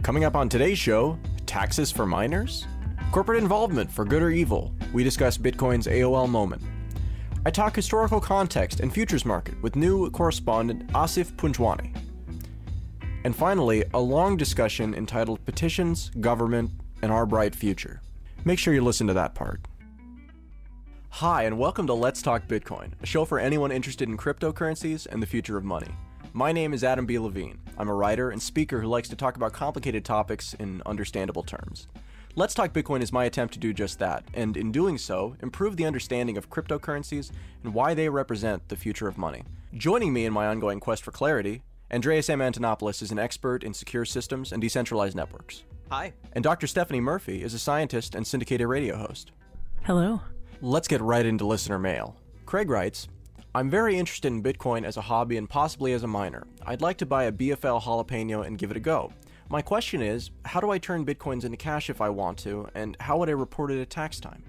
Coming up on today's show, taxes for miners? Corporate involvement for good or evil? We discuss Bitcoin's AOL moment. I talk historical context and futures market with new correspondent Asif Punjwani. And finally, a long discussion entitled Petitions, Government, and Our Bright Future. Make sure you listen to that part. Hi, and welcome to Let's Talk Bitcoin, a show for anyone interested in cryptocurrencies and the future of money. My name is Adam B. Levine. I'm a writer and speaker who likes to talk about complicated topics in understandable terms. Let's Talk Bitcoin is my attempt to do just that, and in doing so, improve the understanding of cryptocurrencies and why they represent the future of money. Joining me in my ongoing quest for clarity, Andreas M. Antonopoulos is an expert in secure systems and decentralized networks. Hi. And Dr. Stephanie Murphy is a scientist and syndicated radio host. Hello. Let's get right into listener mail. Craig writes, I'm very interested in Bitcoin as a hobby and possibly as a miner. I'd like to buy a BFL jalapeno and give it a go. My question is, how do I turn Bitcoins into cash if I want to, and how would I report it at tax time?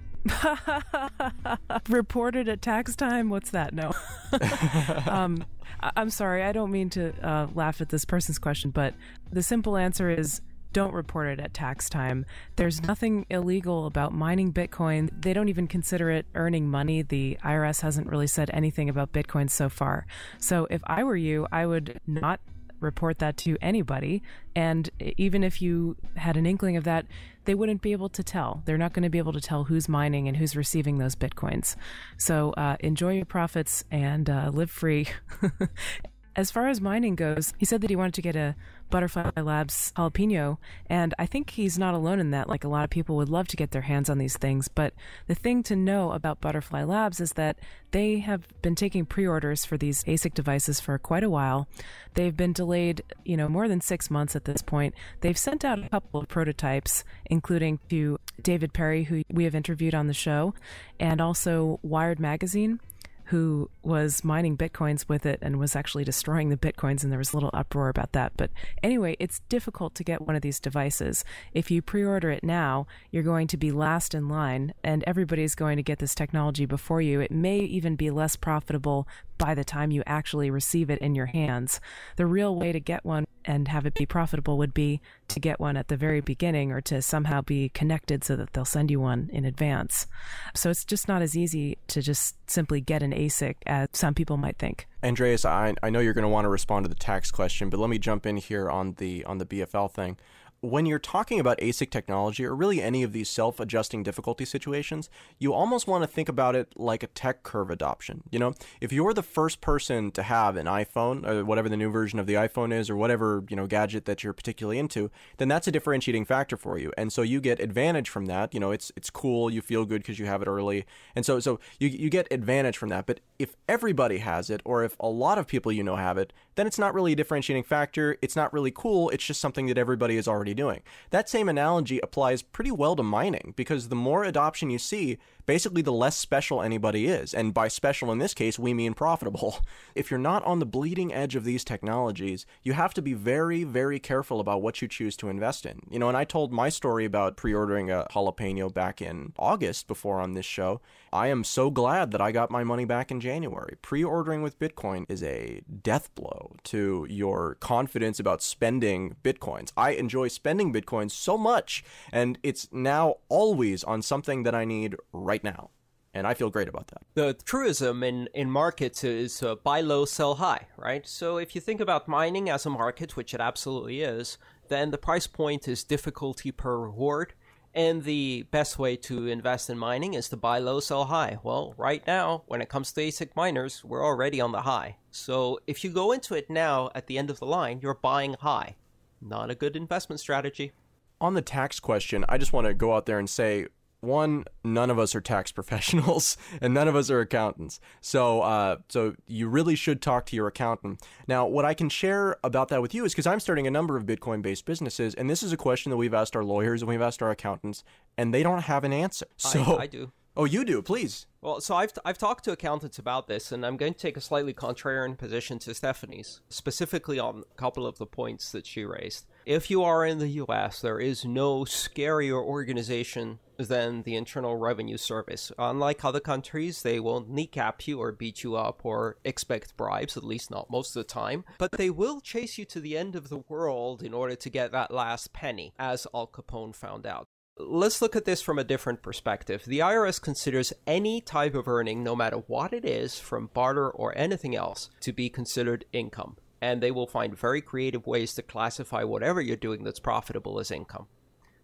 Reported at tax time? What's that? No. I'm sorry, I don't mean to laugh at this person's question, but the simple answer is don't report it at tax time. There's nothing illegal about mining Bitcoin. They don't even consider it earning money. The IRS hasn't really said anything about Bitcoin so far. So if I were you, I would not report that to anybody. And even if you had an inkling of that, they wouldn't be able to tell. They're not going to be able to tell who's mining and who's receiving those Bitcoins. So enjoy your profits and live free. As far as mining goes, he said that he wanted to get a Butterfly Labs jalapeno, and I think he's not alone in that. Like, a lot of people would love to get their hands on these things, but the thing to know about Butterfly Labs is that they have been taking pre-orders for these ASIC devices for quite a while. They've been delayed, more than 6 months at this point. They've sent out a couple of prototypes, including to David Perry, who we have interviewed on the show, and also Wired Magazine, who was mining Bitcoins with it and was actually destroying the Bitcoins, and there was a little uproar about that. But anyway, it's difficult to get one of these devices. If you pre-order it now, you're going to be last in line, and everybody's going to get this technology before you. It may even be less profitable by the time you actually receive it in your hands. The real way to get one and have it be profitable would be to get one at the very beginning, or to somehow be connected so that they'll send you one in advance. So it's just not as easy to just simply get an ASIC as some people might think. Andreas, I know you're going to want to respond to the tax question, but let me jump in here on the BFL thing. When you're talking about ASIC technology, or really any of these self-adjusting difficulty situations, you almost want to think about it like a tech curve adoption. If you're the first person to have an iPhone, or whatever the new version of the iPhone is, or whatever, gadget that you're particularly into, then that's a differentiating factor for you. And so you get advantage from that. It's cool, you feel good because you have it early. And so you get advantage from that. But if everybody has it, or if a lot of people have it, then it's not really a differentiating factor. It's not really cool. It's just something that everybody is already doing. That same analogy applies pretty well to mining, because the more adoption you see, basically the less special anybody is. And by special in this case, we mean profitable. If you're not on the bleeding edge of these technologies, you have to be very, very careful about what you choose to invest in. And I told my story about pre-ordering a jalapeno back in August before on this show. I am so glad that I got my money back in January. Pre-ordering with Bitcoin is a death blow to your confidence about spending Bitcoins. I enjoy spending Bitcoins so much, and it's now always on something that I need right now. And I feel great about that. The truism in markets is buy low, sell high, right? So if you think about mining as a market, which it absolutely is, then the price point is difficulty per reward. And the best way to invest in mining is to buy low, sell high. Well, right now, when it comes to ASIC miners, we're already on the high. So if you go into it now at the end of the line, you're buying high. Not a good investment strategy. On the tax question, I just want to go out there and say, one, none of us are tax professionals, and none of us are accountants. So you really should talk to your accountant. Now, what I can share about that with you is because I'm starting a number of Bitcoin-based businesses, and this is a question that we've asked our lawyers and we've asked our accountants, and they don't have an answer. So I do. Oh, you do? Please. Well, so I've talked to accountants about this, and I'm going to take a slightly contrarian position to Stephanie's, specifically on a couple of the points that she raised. If you are in the US, there is no scarier organization than the Internal Revenue Service. Unlike other countries, they won't kneecap you or beat you up or expect bribes, at least not most of the time, but they will chase you to the end of the world in order to get that last penny, as Al Capone found out. Let's look at this from a different perspective. The IRS considers any type of earning, no matter what it is, from barter or anything else, to be considered income. And they will find very creative ways to classify whatever you're doing that's profitable as income.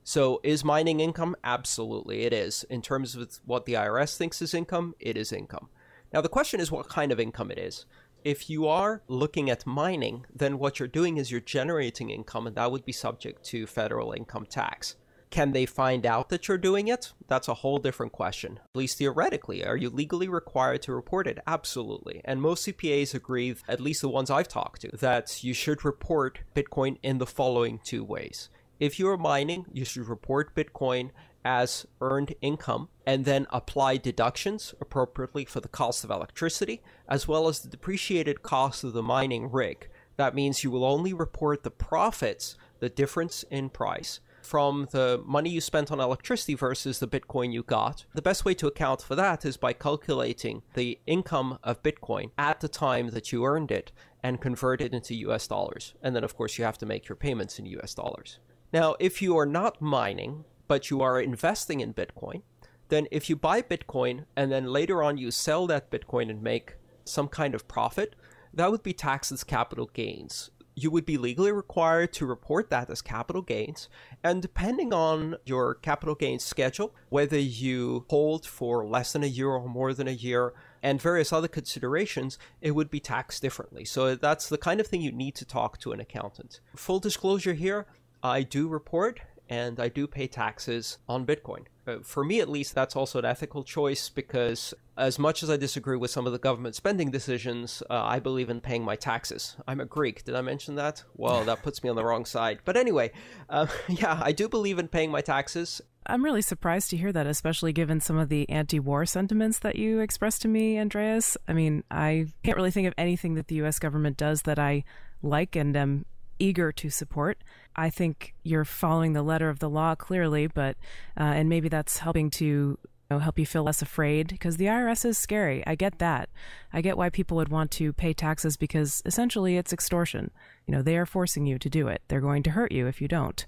So is mining income? Absolutely, it is. In terms of what the IRS thinks is income, it is income. Now, the question is what kind of income it is. If you are looking at mining, then what you're doing is you're generating income, and that would be subject to federal income tax. Can they find out that you're doing it? That's a whole different question. At least theoretically, are you legally required to report it? Absolutely. And most CPAs agree, at least the ones I've talked to, that you should report Bitcoin in the following two ways. If you're mining, you should report Bitcoin as earned income and then apply deductions appropriately for the cost of electricity, as well as the depreciated cost of the mining rig. That means you will only report the profits, the difference in price, from the money you spent on electricity versus the Bitcoin you got. The best way to account for that is by calculating the income of Bitcoin at the time that you earned it and convert it into US dollars. And then, of course, you have to make your payments in US dollars. Now, if you are not mining, but you are investing in Bitcoin, then if you buy Bitcoin and then later on you sell that Bitcoin and make some kind of profit, that would be taxed as capital gains. You would be legally required to report that as capital gains, and depending on your capital gains schedule, whether you hold for less than a year or more than a year, and various other considerations, it would be taxed differently. So that's the kind of thing you need to talk to an accountant. Full disclosure here, I do report and I do pay taxes on Bitcoin. For me, at least, that's also an ethical choice because as much as I disagree with some of the government spending decisions, I believe in paying my taxes. I'm a Greek. Did I mention that? Well, that puts me on the wrong side. But anyway, yeah, I do believe in paying my taxes. I'm really surprised to hear that, especially given some of the anti-war sentiments that you expressed to me, Andreas. I mean, I can't really think of anything that the U.S. government does that I like and am eager to support. I think you're following the letter of the law clearly, but and maybe that's helping to help you feel less afraid, because the IRS is scary. I get that. I get why people would want to pay taxes, because essentially it's extortion. They are forcing you to do it. They're going to hurt you if you don't.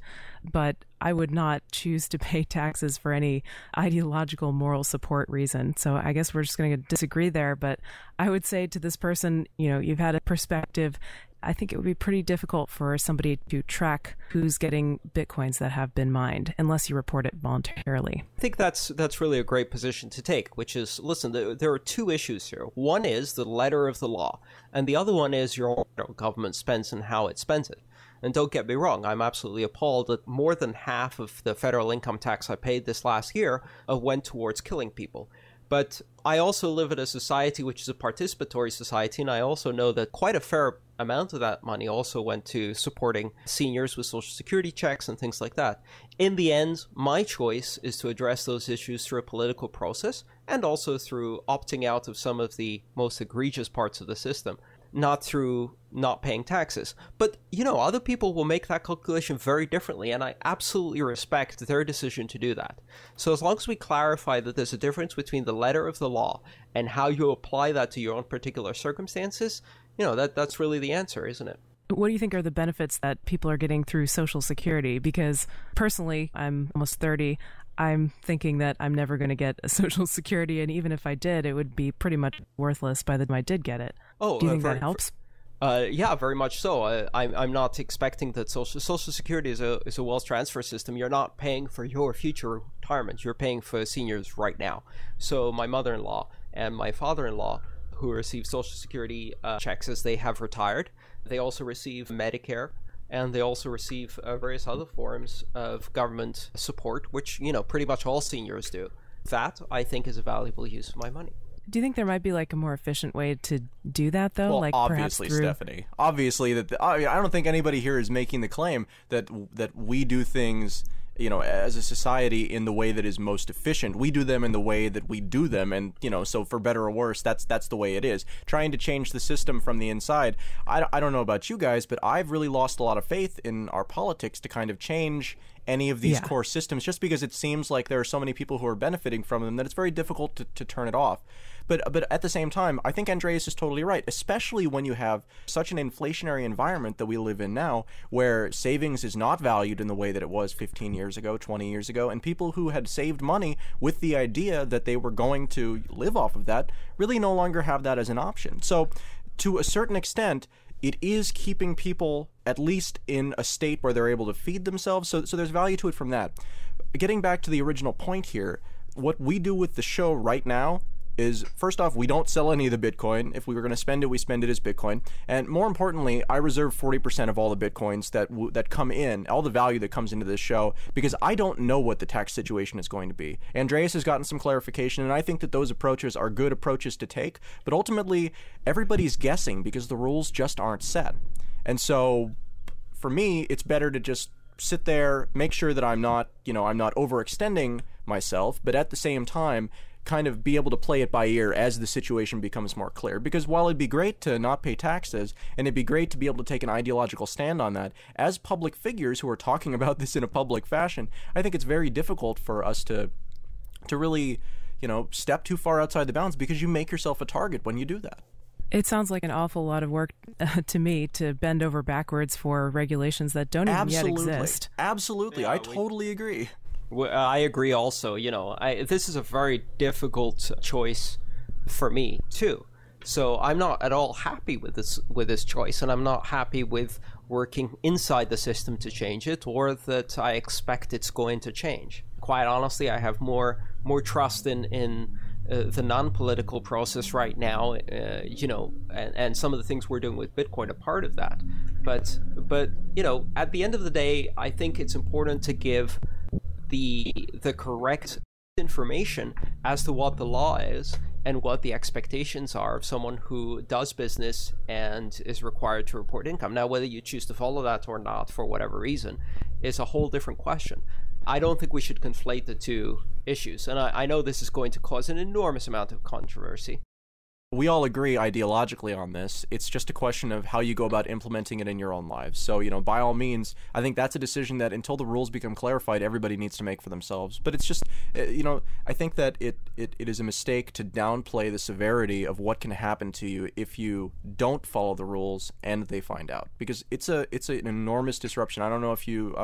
But I would not choose to pay taxes for any ideological moral support reason. So I guess we're just going to disagree there. But I would say to this person, you've had a perspective. I think it would be pretty difficult for somebody to track who's getting Bitcoins that have been mined unless you report it voluntarily. I think that's really a great position to take, which is, listen, there are two issues here. One is the letter of the law, and the other one is your government spends and how it spends it. And don't get me wrong, I'm absolutely appalled that more than half of the federal income tax I paid this last year went towards killing people. But I also live in a society which is a participatory society, and I also know that quite a fair amount of that money also went to supporting seniors with Social Security checks and things like that. In the end, my choice is to address those issues through a political process and also through opting out of some of the most egregious parts of the system, not through not paying taxes. But, other people will make that calculation very differently, and I absolutely respect their decision to do that. So as long as we clarify that there's a difference between the letter of the law and how you apply that to your own particular circumstances, that's really the answer, isn't it? What do you think are the benefits that people are getting through Social Security? Because personally, I'm almost 30. I'm thinking that I'm never going to get a Social Security, and even if I did, it would be pretty much worthless by the time I did get it. Oh, do you think that helps? Yeah, very much so. I'm not expecting that Social Security is a wealth transfer system. You're not paying for your future retirement. You're paying for seniors right now. So my mother-in-law and my father-in-law, who receive Social Security checks as they have retired, they also receive Medicare, and they also receive various other forms of government support, which, pretty much all seniors do. That, I think, is a valuable use of my money. Do you think there might be a more efficient way to do that, though? Well, obviously, Stephanie. Obviously, I don't think anybody here is making the claim that we do things, as a society in the way that is most efficient. We do them in the way that we do them, and so for better or worse, that's the way it is. Trying to change the system from the inside. I don't know about you guys, but I've really lost a lot of faith in our politics to kind of change any of these Yeah. core systems, just because it seems like there are so many people who are benefiting from them that it's very difficult to turn it off. But at the same time, I think Andreas is totally right, especially when you have such an inflationary environment that we live in now, where savings is not valued in the way that it was 15 years ago, 20 years ago, and people who had saved money with the idea that they were going to live off of that really no longer have that as an option. So to a certain extent, it is keeping people at least in a state where they're able to feed themselves. So there's value to it from that. Getting back to the original point here, what we do with the show right now is, first off, we don't sell any of the Bitcoin. If we were going to spend it, we spend it as Bitcoin. And more importantly, I reserve 40% of all the Bitcoins that come in, all the value that comes into this show, because I don't know what the tax situation is going to be. Andreas has gotten some clarification, and I think that those approaches are good approaches to take. But ultimately, everybody's guessing because the rules just aren't set. And so, for me, it's better to just sit there, make sure that I'm not overextending myself, but at the same time, kind of be able to play it by ear as the situation becomes more clear. Because while it'd be great to not pay taxes, and it'd be great to be able to take an ideological stand on that, as public figures who are talking about this in a public fashion, I think it's very difficult for us to really, step too far outside the bounds, because you make yourself a target when you do that. It sounds like an awful lot of work to me to bend over backwards for regulations that don't even yet exist. Absolutely. Yeah, I totally agree. I agree also. This is a very difficult choice for me too. So I'm not at all happy with this choice, and I'm not happy with working inside the system to change it, or that I expect it's going to change. Quite honestly, I have more trust in the non-political process right now, and some of the things we're doing with Bitcoin are part of that. But at the end of the day, I think it's important to give the correct information as to what the law is and what the expectations are of someone who does business and is required to report income. Now, whether you choose to follow that or not for whatever reason is a whole different question. I don't think we should conflate the two issues, and I know this is going to cause an enormous amount of controversy. We all agree ideologically on this. It's just a question of how you go about implementing it in your own lives. So, by all means, I think that's a decision that until the rules become clarified, everybody needs to make for themselves. But it's just, I think that it is a mistake to downplay the severity of what can happen to you if you don't follow the rules and they find out. Because it's an enormous disruption. I don't know if you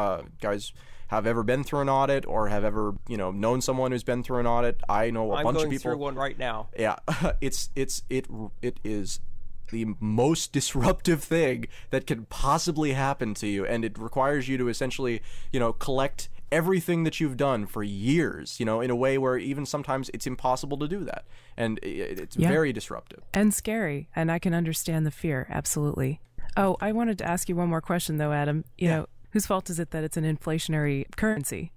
guys have ever been through an audit or have ever, known someone who's been through an audit. I know a bunch of people. I'm going through one right now. Yeah, it is the most disruptive thing that could possibly happen to you, and it requires you to essentially, collect everything that you've done for years, in a way where even sometimes it's impossible to do that, and it's very disruptive and scary. And I can understand the fear, absolutely. Oh, I wanted to ask you one more question though, Adam. You know, whose fault is it that it's an inflationary currency?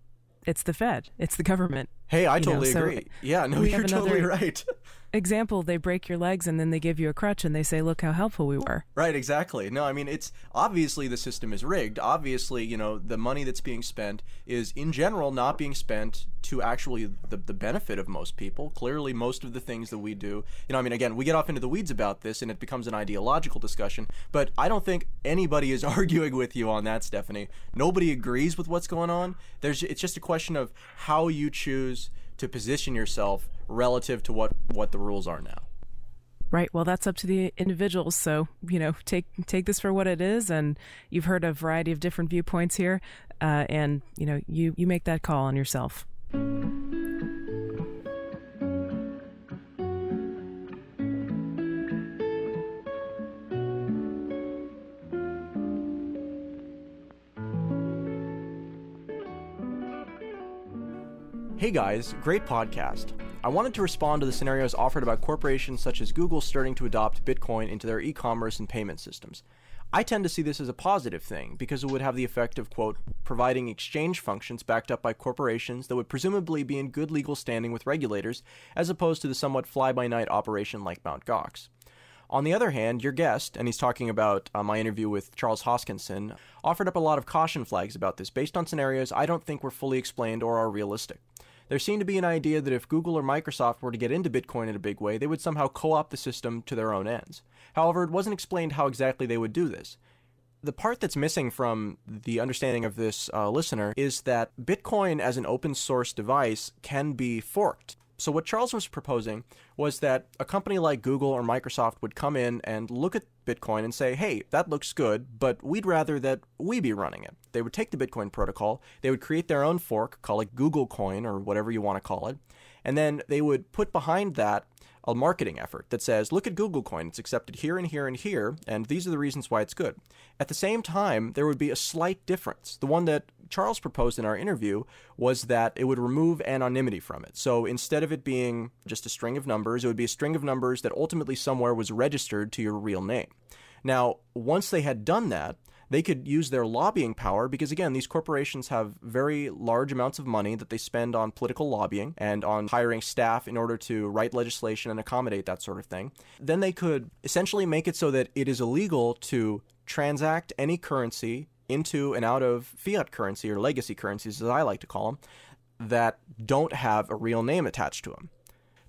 It's the Fed. It's the government. Hey, I totally agree. Yeah, no, you're totally right. Example, they break your legs and then they give you a crutch and they say, look how helpful we were. Right, exactly. No, I mean, it's obviously the system is rigged. Obviously, the money that's being spent is in general not being spent to actually the benefit of most people. Clearly, most of the things that we do, again, we get off into the weeds about this and it becomes an ideological discussion, but I don't think anybody is arguing with you on that, Stephanie. Nobody agrees with what's going on. It's just a question of how you choose to position yourself relative to what the rules are now. Right. Well, that's up to the individuals. So, take this for what it is. And you've heard a variety of different viewpoints here. And, you make that call on yourself. Hey guys, great podcast. I wanted to respond to the scenarios offered about corporations such as Google starting to adopt Bitcoin into their e-commerce and payment systems. I tend to see this as a positive thing because it would have the effect of, quote, providing exchange functions backed up by corporations that would presumably be in good legal standing with regulators, as opposed to the somewhat fly-by-night operation like Mt. Gox. On the other hand, your guest, and he's talking about my interview with Charles Hoskinson, offered up a lot of caution flags about this based on scenarios I don't think were fully explained or are realistic. There seemed to be an idea that if Google or Microsoft were to get into Bitcoin in a big way, they would somehow co-opt the system to their own ends. However, it wasn't explained how exactly they would do this. The part that's missing from the understanding of this listener is that Bitcoin as an open source device can be forked. So what Charles was proposing was that a company like Google or Microsoft would come in and look at Bitcoin and say, hey, that looks good, but we'd rather that we be running it. They would take the Bitcoin protocol, they would create their own fork, call it Google Coin or whatever you want to call it, and then they would put behind that a marketing effort that says, look at Google Coin, it's accepted here and here and here, and these are the reasons why it's good. At the same time, there would be a slight difference. The one that Charles proposed in our interview was that it would remove anonymity from it. So instead of it being just a string of numbers, it would be a string of numbers that ultimately somewhere was registered to your real name. Now, once they had done that, they could use their lobbying power because, again, these corporations have very large amounts of money that they spend on political lobbying and on hiring staff in order to write legislation and accommodate that sort of thing. Then they could essentially make it so that it is illegal to transact any currency into and out of fiat currency or legacy currencies, as I like to call them, that don't have a real name attached to them.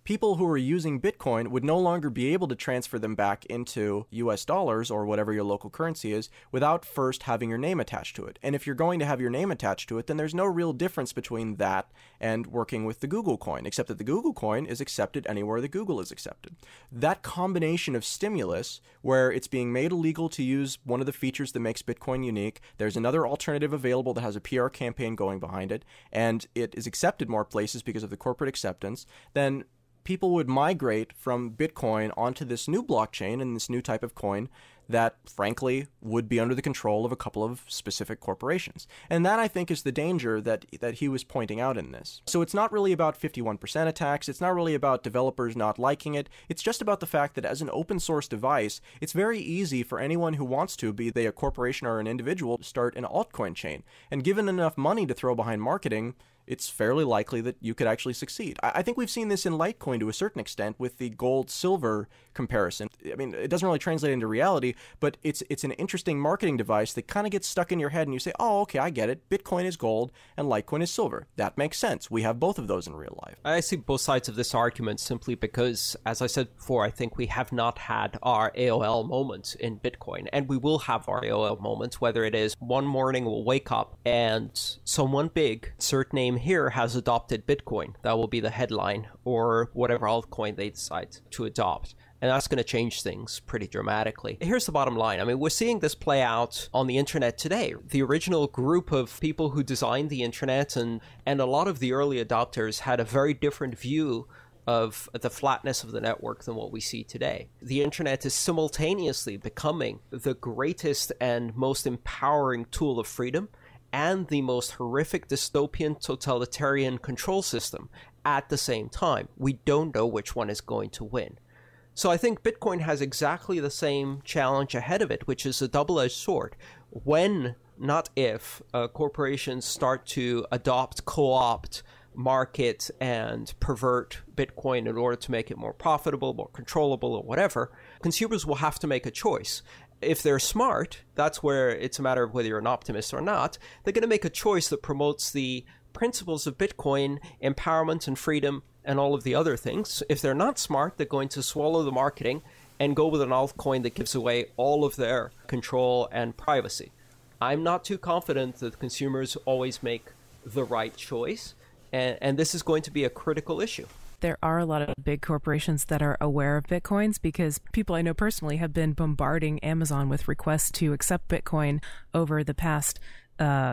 People who are using Bitcoin would no longer be able to transfer them back into US dollars or whatever your local currency is without first having your name attached to it. And if you're going to have your name attached to it, then there's no real difference between that and working with the Google coin, except that the Google coin is accepted anywhere that Google is accepted. That combination of stimulus, where it's being made illegal to use one of the features that makes Bitcoin unique, there's another alternative available that has a PR campaign going behind it, and it is accepted more places because of the corporate acceptance, then people would migrate from Bitcoin onto this new blockchain and this new type of coin that, frankly, would be under the control of a couple of specific corporations. And that, I think, is the danger that he was pointing out in this. So it's not really about 51% attacks. It's not really about developers not liking it. It's just about the fact that as an open source device, it's very easy for anyone who wants to, be they a corporation or an individual, to start an altcoin chain. And given enough money to throw behind marketing, it's fairly likely that you could actually succeed. I think we've seen this in Litecoin to a certain extent with the gold-silver comparison. I mean, it doesn't really translate into reality, but it's an interesting marketing device that kind of gets stuck in your head and you say, oh, okay, I get it. Bitcoin is gold and Litecoin is silver. That makes sense. We have both of those in real life. I see both sides of this argument simply because, as I said before, I think we have not had our AOL moments in Bitcoin, and we will have our AOL moments, whether it is one morning we'll wake up and someone big, cert name here, has adopted Bitcoin. That will be the headline, or whatever altcoin they decide to adopt. And that's going to change things pretty dramatically. Here's the bottom line. I mean, we're seeing this play out on the internet today. The original group of people who designed the internet and a lot of the early adopters had a very different view of the flatness of the network than what we see today. The internet is simultaneously becoming the greatest and most empowering tool of freedom and the most horrific dystopian totalitarian control system at the same time. We don't know which one is going to win. So I think Bitcoin has exactly the same challenge ahead of it, which is a double-edged sword. When, not if, corporations start to adopt, co-opt, market, and pervert Bitcoin in order to make it more profitable, more controllable, or whatever, consumers will have to make a choice. If they're smart, that's where it's a matter of whether you're an optimist or not. They're going to make a choice that promotes the principles of Bitcoin, empowerment and freedom, and all of the other things. If they're not smart, they're going to swallow the marketing and go with an altcoin that gives away all of their control and privacy. I'm not too confident that consumers always make the right choice, and this is going to be a critical issue. There are a lot of big corporations that are aware of Bitcoins because people I know personally have been bombarding Amazon with requests to accept Bitcoin over the past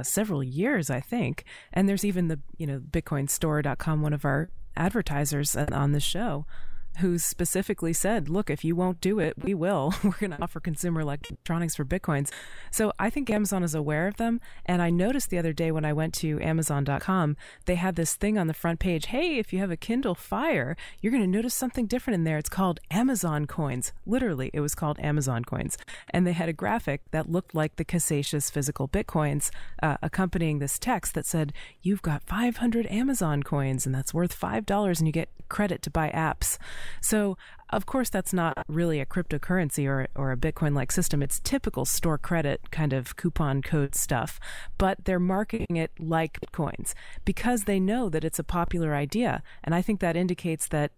several years, I think. And there's even the, BitcoinStore.com, one of our advertisers on the show, who specifically said, look, if you won't do it, we will. We're going to offer consumer electronics for Bitcoins. So I think Amazon is aware of them. And I noticed the other day when I went to Amazon.com, they had this thing on the front page. Hey, if you have a Kindle Fire, you're going to notice something different in there. It's called Amazon Coins. Literally, it was called Amazon Coins. And they had a graphic that looked like the Casascius physical Bitcoins accompanying this text that said, you've got 500 Amazon Coins, and that's worth $5, and you get credit to buy apps. So Of course, that's not really a cryptocurrency or a Bitcoin-like system. It's typical store credit kind of coupon code stuff, but they're marketing it like Bitcoins because they know that it's a popular idea. And I think that indicates that,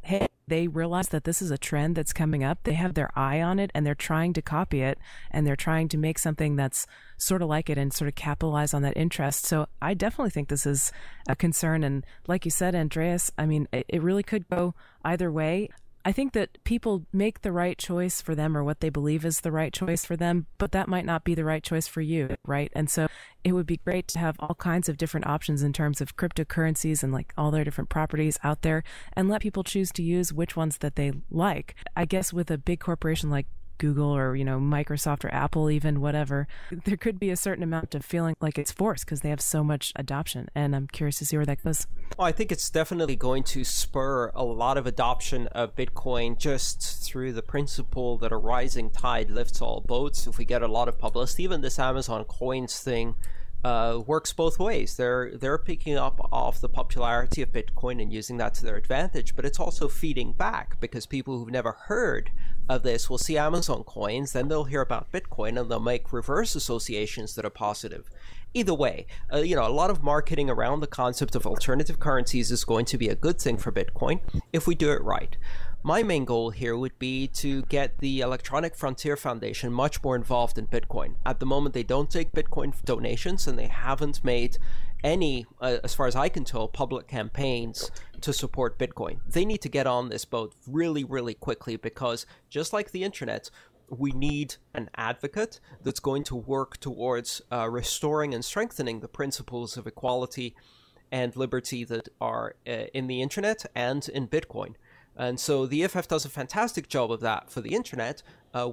hey, they realize that this is a trend that's coming up. They have their eye on it and they're trying to copy it, and they're trying to make something that's sort of like it and sort of capitalize on that interest. So I definitely think this is a concern. And like you said, Andreas, I mean, it really could go either way. I think that people make the right choice for them or what they believe is the right choice for them, but that might not be the right choice for you, right? And so it would be great to have all kinds of different options in terms of cryptocurrencies and like all their different properties out there, and let people choose to use which ones that they like. I guess with a big corporation like Google or, Microsoft or Apple, even whatever, there could be a certain amount of feeling like it's forced because they have so much adoption. And I'm curious to see where that goes. Well, I think it's definitely going to spur a lot of adoption of Bitcoin just through the principle that a rising tide lifts all boats. If we get a lot of publicity, even this Amazon Coins thing works both ways. They're picking up off the popularity of Bitcoin and using that to their advantage, but it's also feeding back because people who've never heard of this will see Amazon Coins, then they'll hear about Bitcoin and they'll make reverse associations that are positive. Either way, a lot of marketing around the concept of alternative currencies is going to be a good thing for Bitcoin if we do it right. My main goal here would be to get the Electronic Frontier Foundation much more involved in Bitcoin. At the moment, they don't take Bitcoin donations, and they haven't made any, as far as I can tell, public campaigns to support Bitcoin. They need to get on this boat really, really quickly because just like the internet, we need an advocate that's going to work towards restoring and strengthening the principles of equality and liberty that are in the internet and in Bitcoin. And so the EFF does a fantastic job of that for the internet.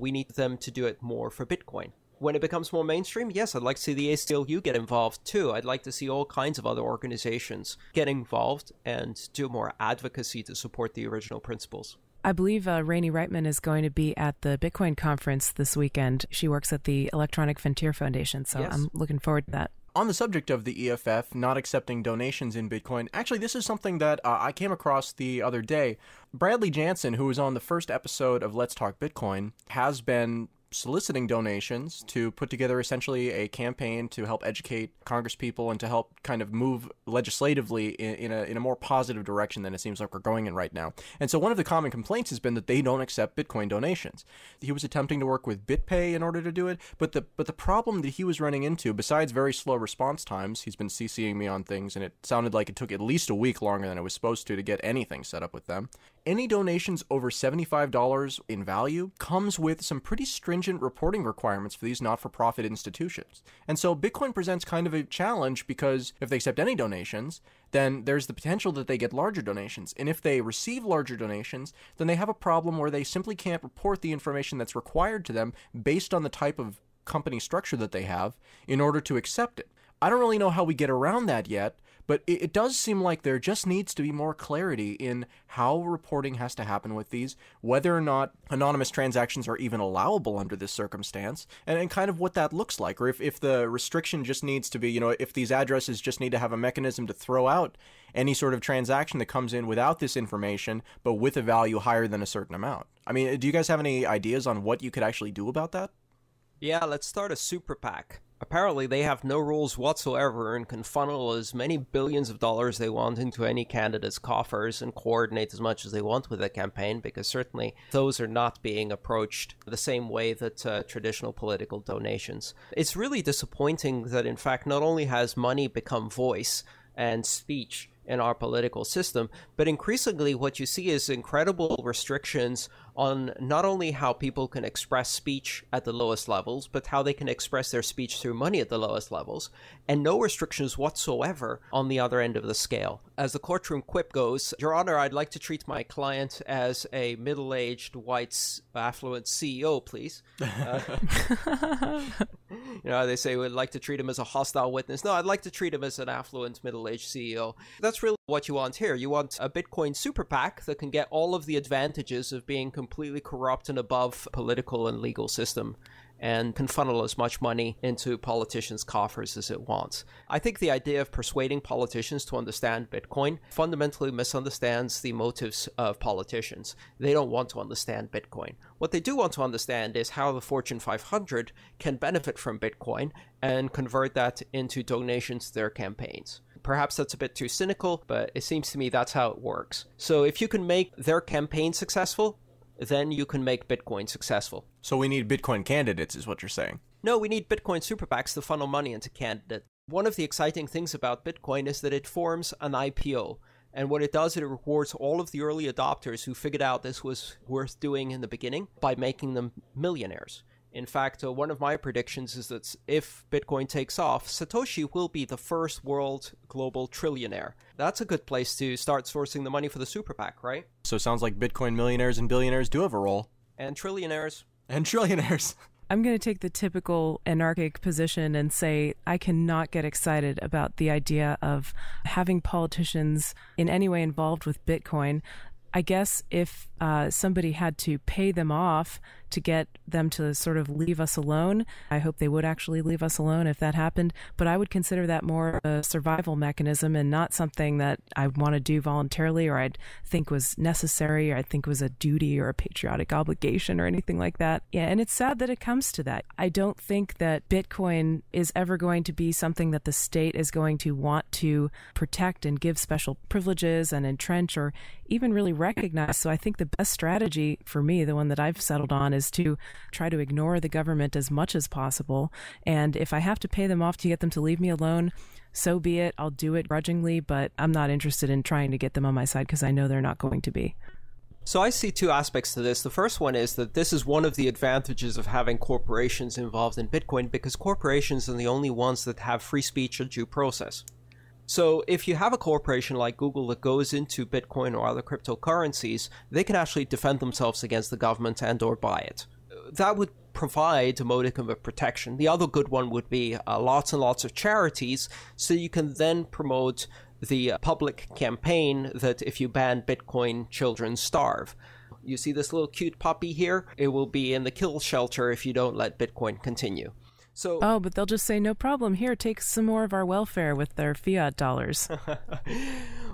We need them to do it more for Bitcoin. When it becomes more mainstream, yes, I'd like to see the ACLU get involved too. I'd like to see all kinds of other organizations get involved and do more advocacy to support the original principles. I believe Rainey Reitman is going to be at the Bitcoin conference this weekend. She works at the Electronic Frontier Foundation, so yes. I'm looking forward to that. On the subject of the EFF not accepting donations in Bitcoin, actually, this is something that I came across the other day. Bradley Jansen, who was on the first episode of Let's Talk Bitcoin, has been soliciting donations to put together essentially a campaign to help educate Congresspeople and to help kind of move legislatively in a more positive direction than it seems like we're going in right now. And so one of the common complaints has been that they don't accept Bitcoin donations. He was attempting to work with BitPay in order to do it, but the problem that he was running into, besides very slow response times, he's been CCing me on things, and it sounded like it took at least a week longer than it was supposed to get anything set up with them. Any donations over $75 in value comes with some pretty stringent reporting requirements for these not-for-profit institutions. And so Bitcoin presents kind of a challenge because if they accept any donations, then there's the potential that they get larger donations. And if they receive larger donations, then they have a problem where they simply can't report the information that's required to them based on the type of company structure that they have in order to accept it. I don't really know how we get around that yet, but it does seem like there just needs to be more clarity in how reporting has to happen with these, whether or not anonymous transactions are even allowable under this circumstance, and kind of what that looks like, or if the restriction just needs to be, if these addresses just need to have a mechanism to throw out any sort of transaction that comes in without this information, but with a value higher than a certain amount. I mean, do you guys have any ideas on what you could actually do about that? Yeah, let's start a super PAC. Apparently, they have no rules whatsoever and can funnel as many billions of dollars they want into any candidate's coffers and coordinate as much as they want with the campaign, because certainly those are not being approached the same way that traditional political donations. It's really disappointing that, in fact, not only has money become voice and speech in our political system, but increasingly what you see is incredible restrictions on not only how people can express speech at the lowest levels, but how they can express their speech through money at the lowest levels, and no restrictions whatsoever on the other end of the scale. As the courtroom quip goes, Your Honor, I'd like to treat my client as a middle-aged, white, affluent CEO, please. They say we'd like to treat him as a hostile witness. No, I'd like to treat him as an affluent, middle-aged CEO. That's really what you want here. You want a Bitcoin super PAC that can get all of the advantages of being completely corrupt and above political and legal system. and can funnel as much money into politicians' coffers as it wants. I think the idea of persuading politicians to understand Bitcoin fundamentally misunderstands the motives of politicians. They don't want to understand Bitcoin. What they do want to understand is how the Fortune 500 can benefit from Bitcoin and convert that into donations to their campaigns. Perhaps that's a bit too cynical, but it seems to me that's how it works. So if you can make their campaign successful, then you can make Bitcoin successful. So we need Bitcoin candidates, is what you're saying? No, we need Bitcoin super PACs to funnel money into candidates. One of the exciting things about Bitcoin is that it forms an IPO. And what it does, it rewards all of the early adopters who figured out this was worth doing in the beginning by making them millionaires. In fact, one of my predictions is that if Bitcoin takes off, Satoshi will be the first world global trillionaire. That's a good place to start sourcing the money for the super PAC, right? So it sounds like Bitcoin millionaires and billionaires do have a role. And trillionaires. And trillionaires. I'm going to take the typical anarchic position and say I cannot get excited about the idea of having politicians in any way involved with Bitcoin. I guess if somebody had to pay them off to get them to sort of leave us alone, I hope they would actually leave us alone if that happened. But I would consider that more a survival mechanism and not something that I want to do voluntarily or I'd think was necessary or I think was a duty or a patriotic obligation or anything like that. Yeah, and it's sad that it comes to that. I don't think that Bitcoin is ever going to be something that the state is going to want to protect and give special privileges and entrench or even really recognize. So I think the best strategy for me, the one that I've settled on, is to try to ignore the government as much as possible. And if I have to pay them off to get them to leave me alone, so be it. I'll do it grudgingly, but I'm not interested in trying to get them on my side because I know they're not going to be. So I see two aspects to this. The first one is that this is one of the advantages of having corporations involved in Bitcoin because corporations are the only ones that have free speech and due process. So if you have a corporation like Google that goes into Bitcoin or other cryptocurrencies, they can actually defend themselves against the government and or buy it. That would provide a modicum of protection. The other good one would be lots and lots of charities, so you can then promote the public campaign that if you ban Bitcoin, children starve. You see this little cute puppy here? It will be in the kill shelter if you don't let Bitcoin continue. Oh, but they'll just say, no problem, here, take some more of our welfare with their fiat dollars.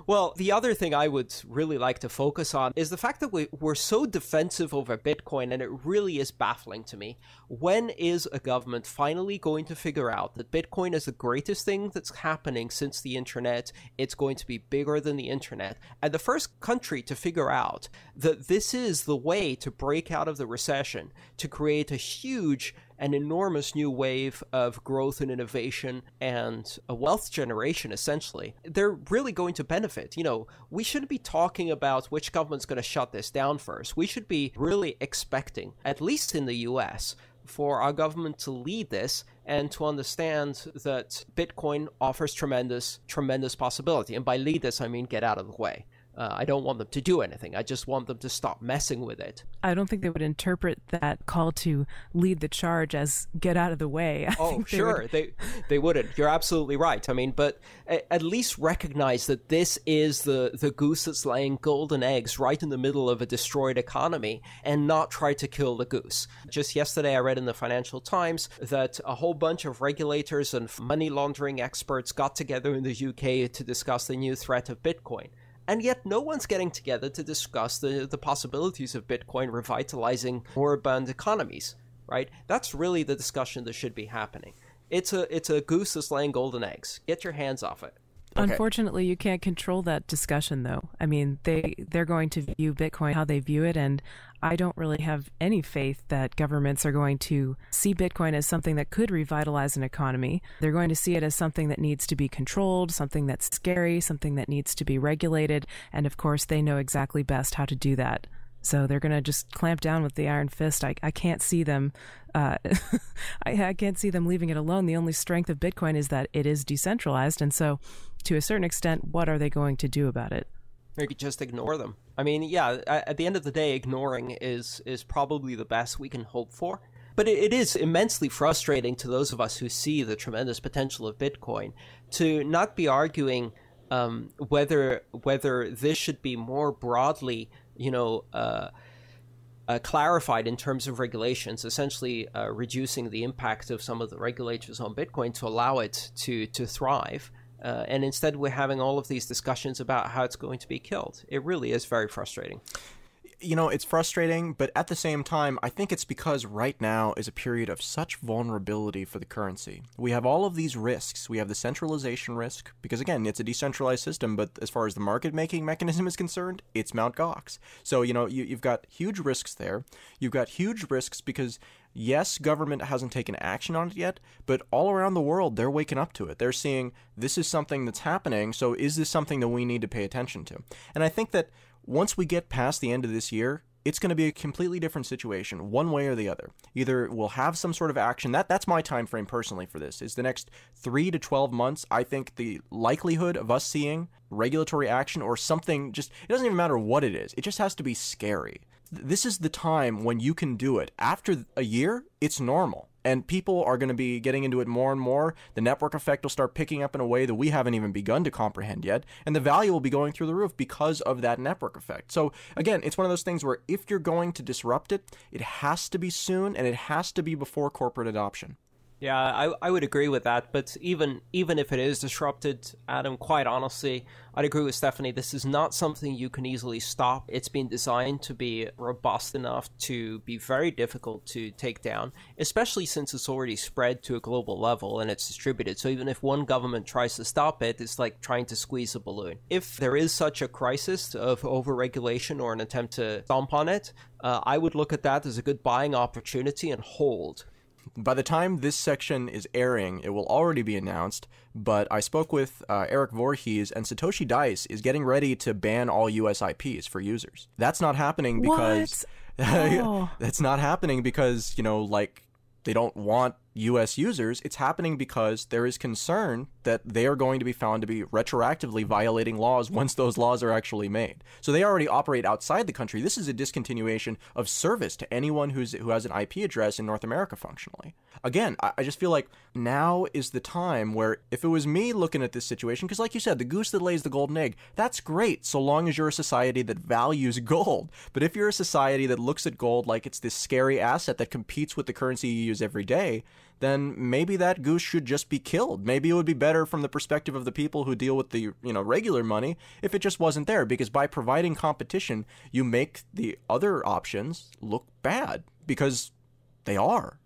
Well, the other thing I would really like to focus on is the fact that we're so defensive over Bitcoin, and it really is baffling to me. When is a government finally going to figure out that Bitcoin is the greatest thing that's happening since the internet? It's going to be bigger than the internet. And the first country to figure out that this is the way to break out of the recession, to create a huge an enormous new wave of growth and innovation and a wealth generation, essentially, they're really going to benefit. You know, we shouldn't be talking about which government's going to shut this down first. We should be really expecting, at least in the US, for our government to lead this and to understand that Bitcoin offers tremendous possibility. And by lead this, I mean get out of the way. I don't want them to do anything. I just want them to stop messing with it. I don't think they would interpret that call to lead the charge as get out of the way. They wouldn't. You're absolutely right. I mean, but at least recognize that this is the goose that's laying golden eggs right in the middle of a destroyed economy and not try to kill the goose. Just yesterday, I read in the Financial Times that a whole bunch of regulators and money laundering experts got together in the UK to discuss the new threat of Bitcoin. And yet no one's getting together to discuss the possibilities of Bitcoin revitalizing moribund economies, right? That's really the discussion that should be happening. It's a goose that's laying golden eggs. Get your hands off it. Okay. Unfortunately, you can't control that discussion, though. I mean, they're going to view Bitcoin how they view it, and I don't really have any faith that governments are going to see Bitcoin as something that could revitalize an economy. They're going to see it as something that needs to be controlled, something that's scary, something that needs to be regulated, and of course, they know exactly best how to do that. So they're going to just clamp down with the iron fist. I can't see them. I can't see them leaving it alone. The only strength of Bitcoin is that it is decentralized, and so, to a certain extent, what are they going to do about it? Maybe just ignore them. I mean, yeah. At the end of the day, ignoring is probably the best we can hope for. But it is immensely frustrating to those of us who see the tremendous potential of Bitcoin to not be arguing whether this should be more broadly, clarified in terms of regulations, essentially reducing the impact of some of the regulators on Bitcoin to allow it to thrive. And instead, we're having all of these discussions about how it's going to be killed. It really is very frustrating. You know, it's frustrating, but at the same time, I think it's because right now is a period of such vulnerability for the currency. We have all of these risks. We have the centralization risk, because again, it's a decentralized system, but as far as the market-making mechanism is concerned, it's Mt. Gox. So, you know, you've got huge risks there. You've got huge risks because, yes, government hasn't taken action on it yet, but all around the world, they're waking up to it. They're seeing this is something that's happening, so is this something that we need to pay attention to? And I think that once we get past the end of this year, it's going to be a completely different situation, one way or the other. Either we'll have some sort of action. That's my time frame personally for this, is the next 3 to 12 months. I think the likelihood of us seeing regulatory action or something, just, it doesn't even matter what it is. It just has to be scary. This is the time when you can do it. After a year, it's normal. And people are going to be getting into it more and more. The network effect will start picking up in a way that we haven't even begun to comprehend yet. And the value will be going through the roof because of that network effect. So again, it's one of those things where if you're going to disrupt it, it has to be soon and it has to be before corporate adoption. Yeah, I would agree with that. But even if it is disrupted, Adam, quite honestly, I'd agree with Stephanie. This is not something you can easily stop. It's been designed to be robust enough to be very difficult to take down, especially since it's already spread to a global level and it's distributed. So even if one government tries to stop it, it's like trying to squeeze a balloon. If there is such a crisis of overregulation or an attempt to stomp on it, I would look at that as a good buying opportunity and hold. By the time this section is airing, it will already be announced, but I spoke with Eric Voorhees, and Satoshi Dice is getting ready to ban all US IPs for users. That's not happening because... That's not happening because, you know, like, they don't want US users. It's happening because there is concern that they are going to be found to be retroactively violating laws once those laws are actually made. So they already operate outside the country. This is a discontinuation of service to anyone who has an IP address in North America functionally. Again, I just feel like now is the time where if it was me looking at this situation, because like you said, the goose that lays the golden egg, that's great so long as you're a society that values gold. But if you're a society that looks at gold like it's this scary asset that competes with the currency you use every day, then maybe that goose should just be killed. Maybe it would be better from the perspective of the people who deal with the, you know, regular money if it just wasn't there, because by providing competition, you make the other options look bad because they are.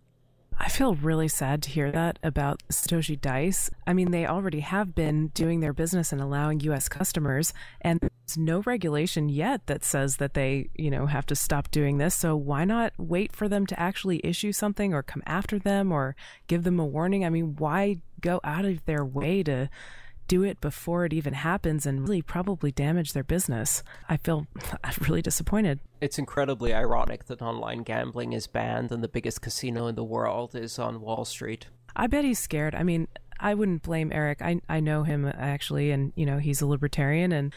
I feel really sad to hear that about Satoshi Dice. I mean, they already have been doing their business and allowing U.S. customers, and there's no regulation yet that says that they, you know, have to stop doing this. So why not wait for them to actually issue something or come after them or give them a warning? I mean, why go out of their way to do it before it even happens and really probably damage their business? I feel really disappointed. It's incredibly ironic that online gambling is banned and the biggest casino in the world is on Wall Street. I bet he's scared. I mean, I wouldn't blame Eric. I know him actually, and, you know, he's a libertarian, and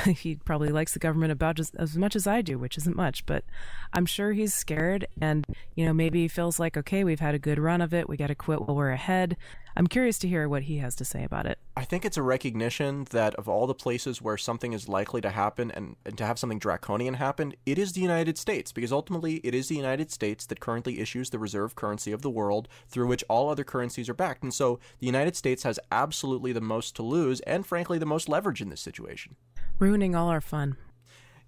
he probably likes the government about as much as I do, which isn't much, but I'm sure he's scared, and, you know, maybe he feels like, okay, we've had a good run of it, we got to quit while we're ahead. I'm curious to hear what he has to say about it. I think it's a recognition that of all the places where something is likely to happen and to have something draconian happen, it is the United States, because ultimately it is the United States that currently issues the reserve currency of the world through which all other currencies are backed. And so the United States has absolutely the most to lose and frankly the most leverage in this situation. Ruining all our fun.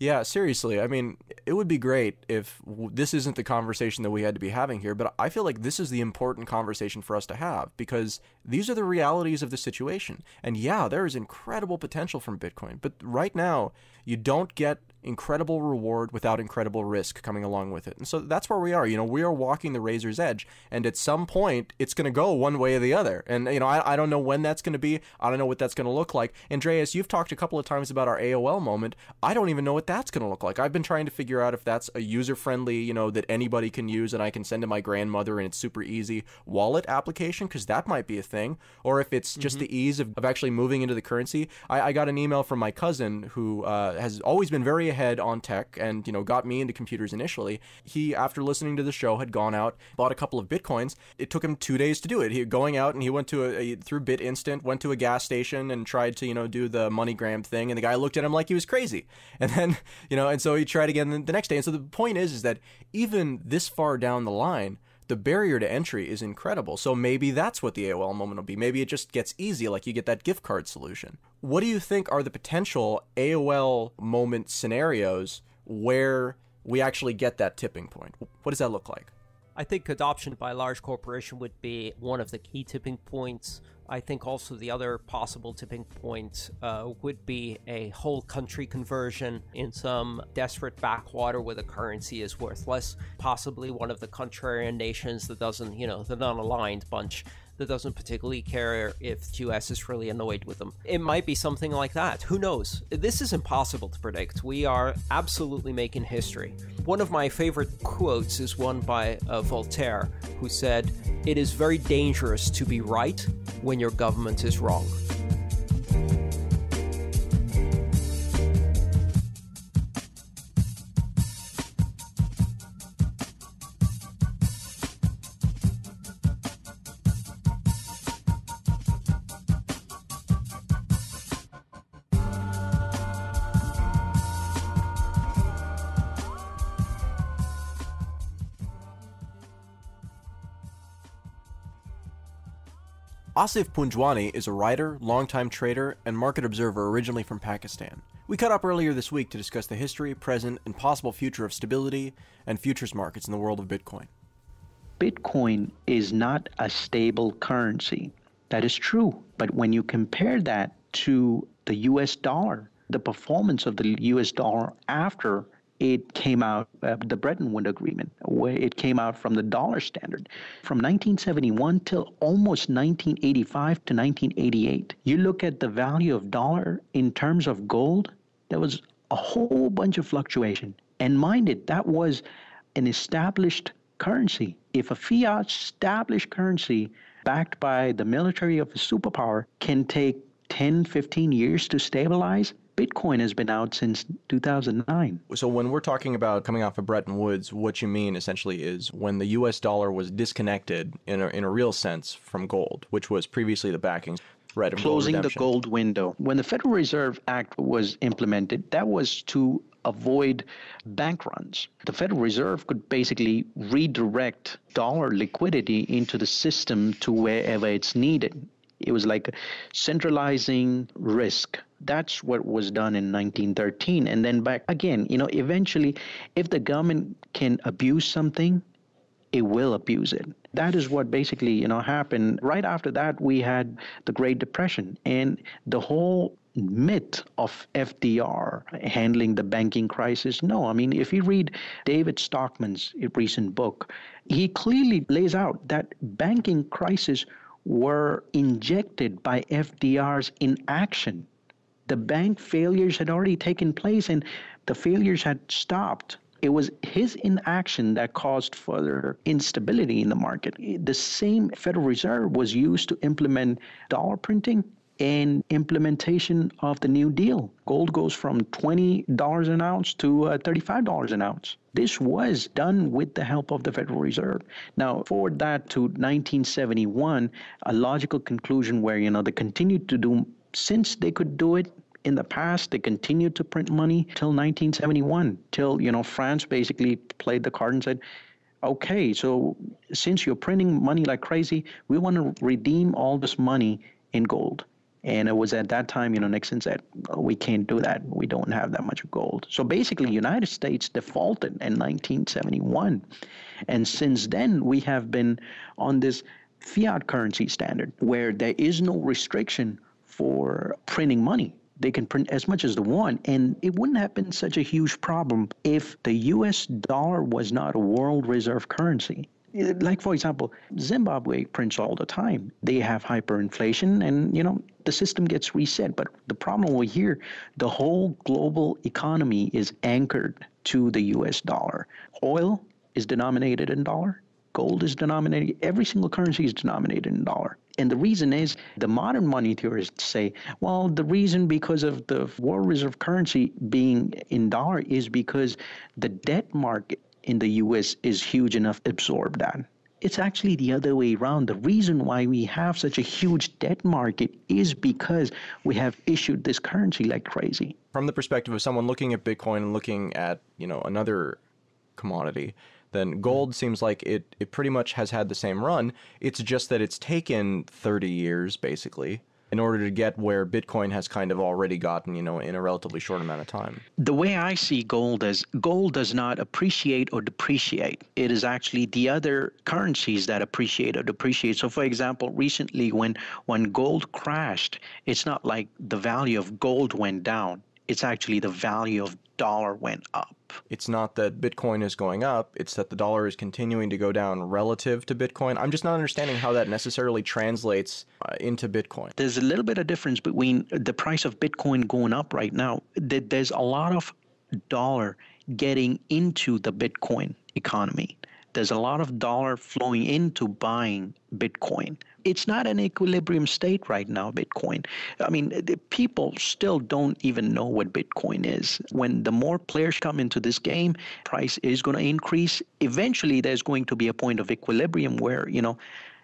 Yeah, seriously. I mean, it would be great if this isn't the conversation that we had to be having here, but I feel like this is the important conversation for us to have because these are the realities of the situation. And yeah, there is incredible potential from Bitcoin, but right now you don't get incredible reward without incredible risk coming along with it. And so that's where we are. You know, we are walking the razor's edge, and at some point it's going to go one way or the other. And, you know, I don't know when that's going to be. I don't know what that's going to look like. Andreas, you've talked a couple of times about our AOL moment. I don't even know what that's going to look like. I've been trying to figure out if that's a user-friendly, you know, that anybody can use and I can send to my grandmother and it's super easy wallet application, because that might be a thing, or if it's just the ease of actually moving into the currency. I got an email from my cousin who has always been very ahead on tech and, got me into computers initially. He, after listening to the show, had gone out, bought a couple of Bitcoins. It took him 2 days to do it. He going out and he went to through BitInstant, went to a gas station and tried to, do the MoneyGram thing. And the guy looked at him like he was crazy. And then, and so he tried again the next day. And so the point is that even this far down the line, the barrier to entry is incredible. So maybe that's what the AOL moment will be. Maybe it just gets easy, like you get that gift card solution. What do you think are the potential AOL moment scenarios where we actually get that tipping point? What does that look like? I think adoption by a large corporation would be one of the key tipping points. I think also the other possible tipping point would be a whole country conversion in some desperate backwater where the currency is worthless. Possibly one of the contrarian nations that doesn't, the non-aligned bunch that doesn't particularly care if the US is really annoyed with them. It might be something like that. Who knows? This is impossible to predict. We are absolutely making history. One of my favorite quotes is one by Voltaire, who said, "It is very dangerous to be right when your government is wrong." Asif Punjwani is a writer, longtime trader, and market observer originally from Pakistan. We caught up earlier this week to discuss the history, present, and possible future of stability and futures markets in the world of Bitcoin. Bitcoin is not a stable currency. That is true. But when you compare that to the US dollar, the performance of the US dollar after it came out, the Bretton Woods Agreement, where it came out from the dollar standard. From 1971 till almost 1985 to 1988, you look at the value of dollar in terms of gold, there was a whole bunch of fluctuation. And mind it, that was an established currency. If a fiat established currency backed by the military of a superpower can take 10, 15 years to stabilize, Bitcoin has been out since 2009. So when we're talking about coming off of Bretton Woods, what you mean essentially is when the US dollar was disconnected in a real sense from gold, which was previously the backing. Right, of closing the gold window. When the Federal Reserve Act was implemented, that was to avoid bank runs. The Federal Reserve could basically redirect dollar liquidity into the system to wherever it's needed. It was like centralizing risk. That's what was done in 1913. And then back again, eventually, if the government can abuse something, it will abuse it. That is what basically, happened. Right after that, we had the Great Depression and the whole myth of FDR handling the banking crisis. No, if you read David Stockman's recent book, he clearly lays out that banking crisis were injected by FDR's inaction. The bank failures had already taken place and the failures had stopped. It was his inaction that caused further instability in the market. The same Federal Reserve was used to implement dollar printing and implementation of the New Deal. Gold goes from $20 an ounce to $35 an ounce. This was done with the help of the Federal Reserve. Now, forward that to 1971, a logical conclusion where, they continued to do, since they could do it in the past, they continued to print money till 1971, till, France basically played the card and said, okay, so since you're printing money like crazy, we want to redeem all this money in gold. And it was at that time, Nixon said, oh, we can't do that. We don't have that much gold. So basically, United States defaulted in 1971. And since then, we have been on this fiat currency standard where there is no restriction for printing money. They can print as much as they want, and it wouldn't have been such a huge problem if the U.S. dollar was not a world reserve currency. Like, for example, Zimbabwe prints all the time. They have hyperinflation, and, the system gets reset. But the problem over here, the whole global economy is anchored to the U.S. dollar. Oil is denominated in dollar. Gold is denominated. Every single currency is denominated in dollar. And the reason is the modern money theorists say, well, the reason because of the world reserve currency being in dollar is because the debt market in the US is huge enough to absorb that. It's actually the other way around. The reason why we have such a huge debt market is because we have issued this currency like crazy. From the perspective of someone looking at Bitcoin and looking at, another commodity, then gold seems like it pretty much has had the same run. It's just that it's taken 30 years, basically, in order to get where Bitcoin has kind of already gotten, in a relatively short amount of time. The way I see gold is gold does not appreciate or depreciate. It is actually the other currencies that appreciate or depreciate. So, for example, recently when gold crashed, it's not like the value of gold went down. It's actually the value of dollar went up. It's not that Bitcoin is going up, it's that the dollar is continuing to go down relative to Bitcoin. I'm just not understanding how that necessarily translates into Bitcoin. There's a little bit of difference between the price of Bitcoin going up right now. There's a lot of dollar getting into the Bitcoin economy. There's a lot of dollar flowing into buying Bitcoin. It's not an equilibrium state right now, Bitcoin. I mean, the people still don't even know what Bitcoin is. When the more players come into this game, price is going to increase. Eventually, there's going to be a point of equilibrium where,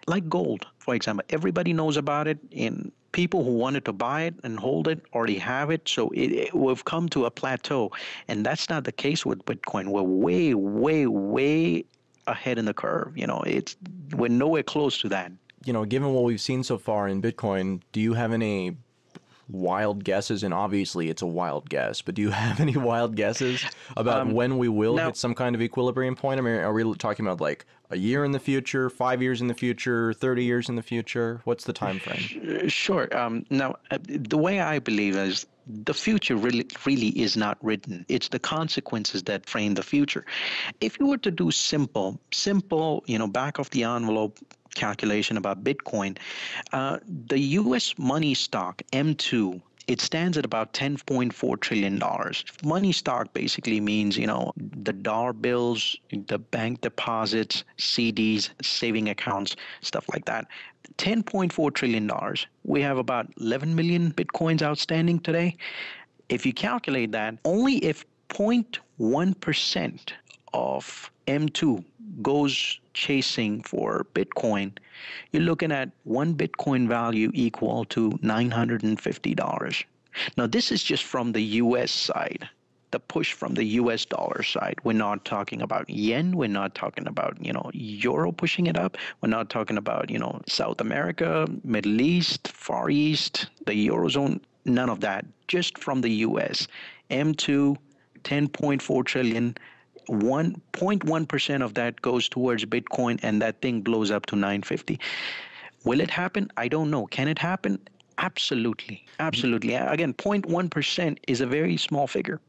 like gold, for example, everybody knows about it, and people who wanted to buy it and hold it already have it. So we've come to a plateau, and that's not the case with Bitcoin. We're way, way, way ahead in the curve. We're nowhere close to that. Given what we've seen so far in Bitcoin, do you have any wild guesses? And obviously it's a wild guess, but do you have any wild guesses about when we will hit some kind of equilibrium point? I mean, are we talking about like a year in the future, 5 years in the future, 30 years in the future? What's the time frame? Sure. Now, the way I believe is the future really is not written. It's the consequences that frame the future. If you were to do simple, back of the envelope calculation about Bitcoin, the U.S. money stock, M2, it stands at about $10.4 trillion. Money stock basically means, the dollar bills, the bank deposits, CDs, saving accounts, stuff like that. $10.4 trillion. We have about 11 million Bitcoins outstanding today. If you calculate that, only if 0.1% of M2 goes chasing for Bitcoin, you're looking at one Bitcoin value equal to $950. Now, this is just from the U.S. side, the push from the U.S. dollar side. We're not talking about yen. We're not talking about, euro pushing it up. We're not talking about, South America, Middle East, Far East, the Eurozone, none of that. Just from the U.S. M2, 10.4 trillion. 1.1% of that goes towards Bitcoin, and that thing blows up to 950. Will it happen? I don't know. Can it happen? Absolutely. Absolutely. Again, 0.1% is a very small figure.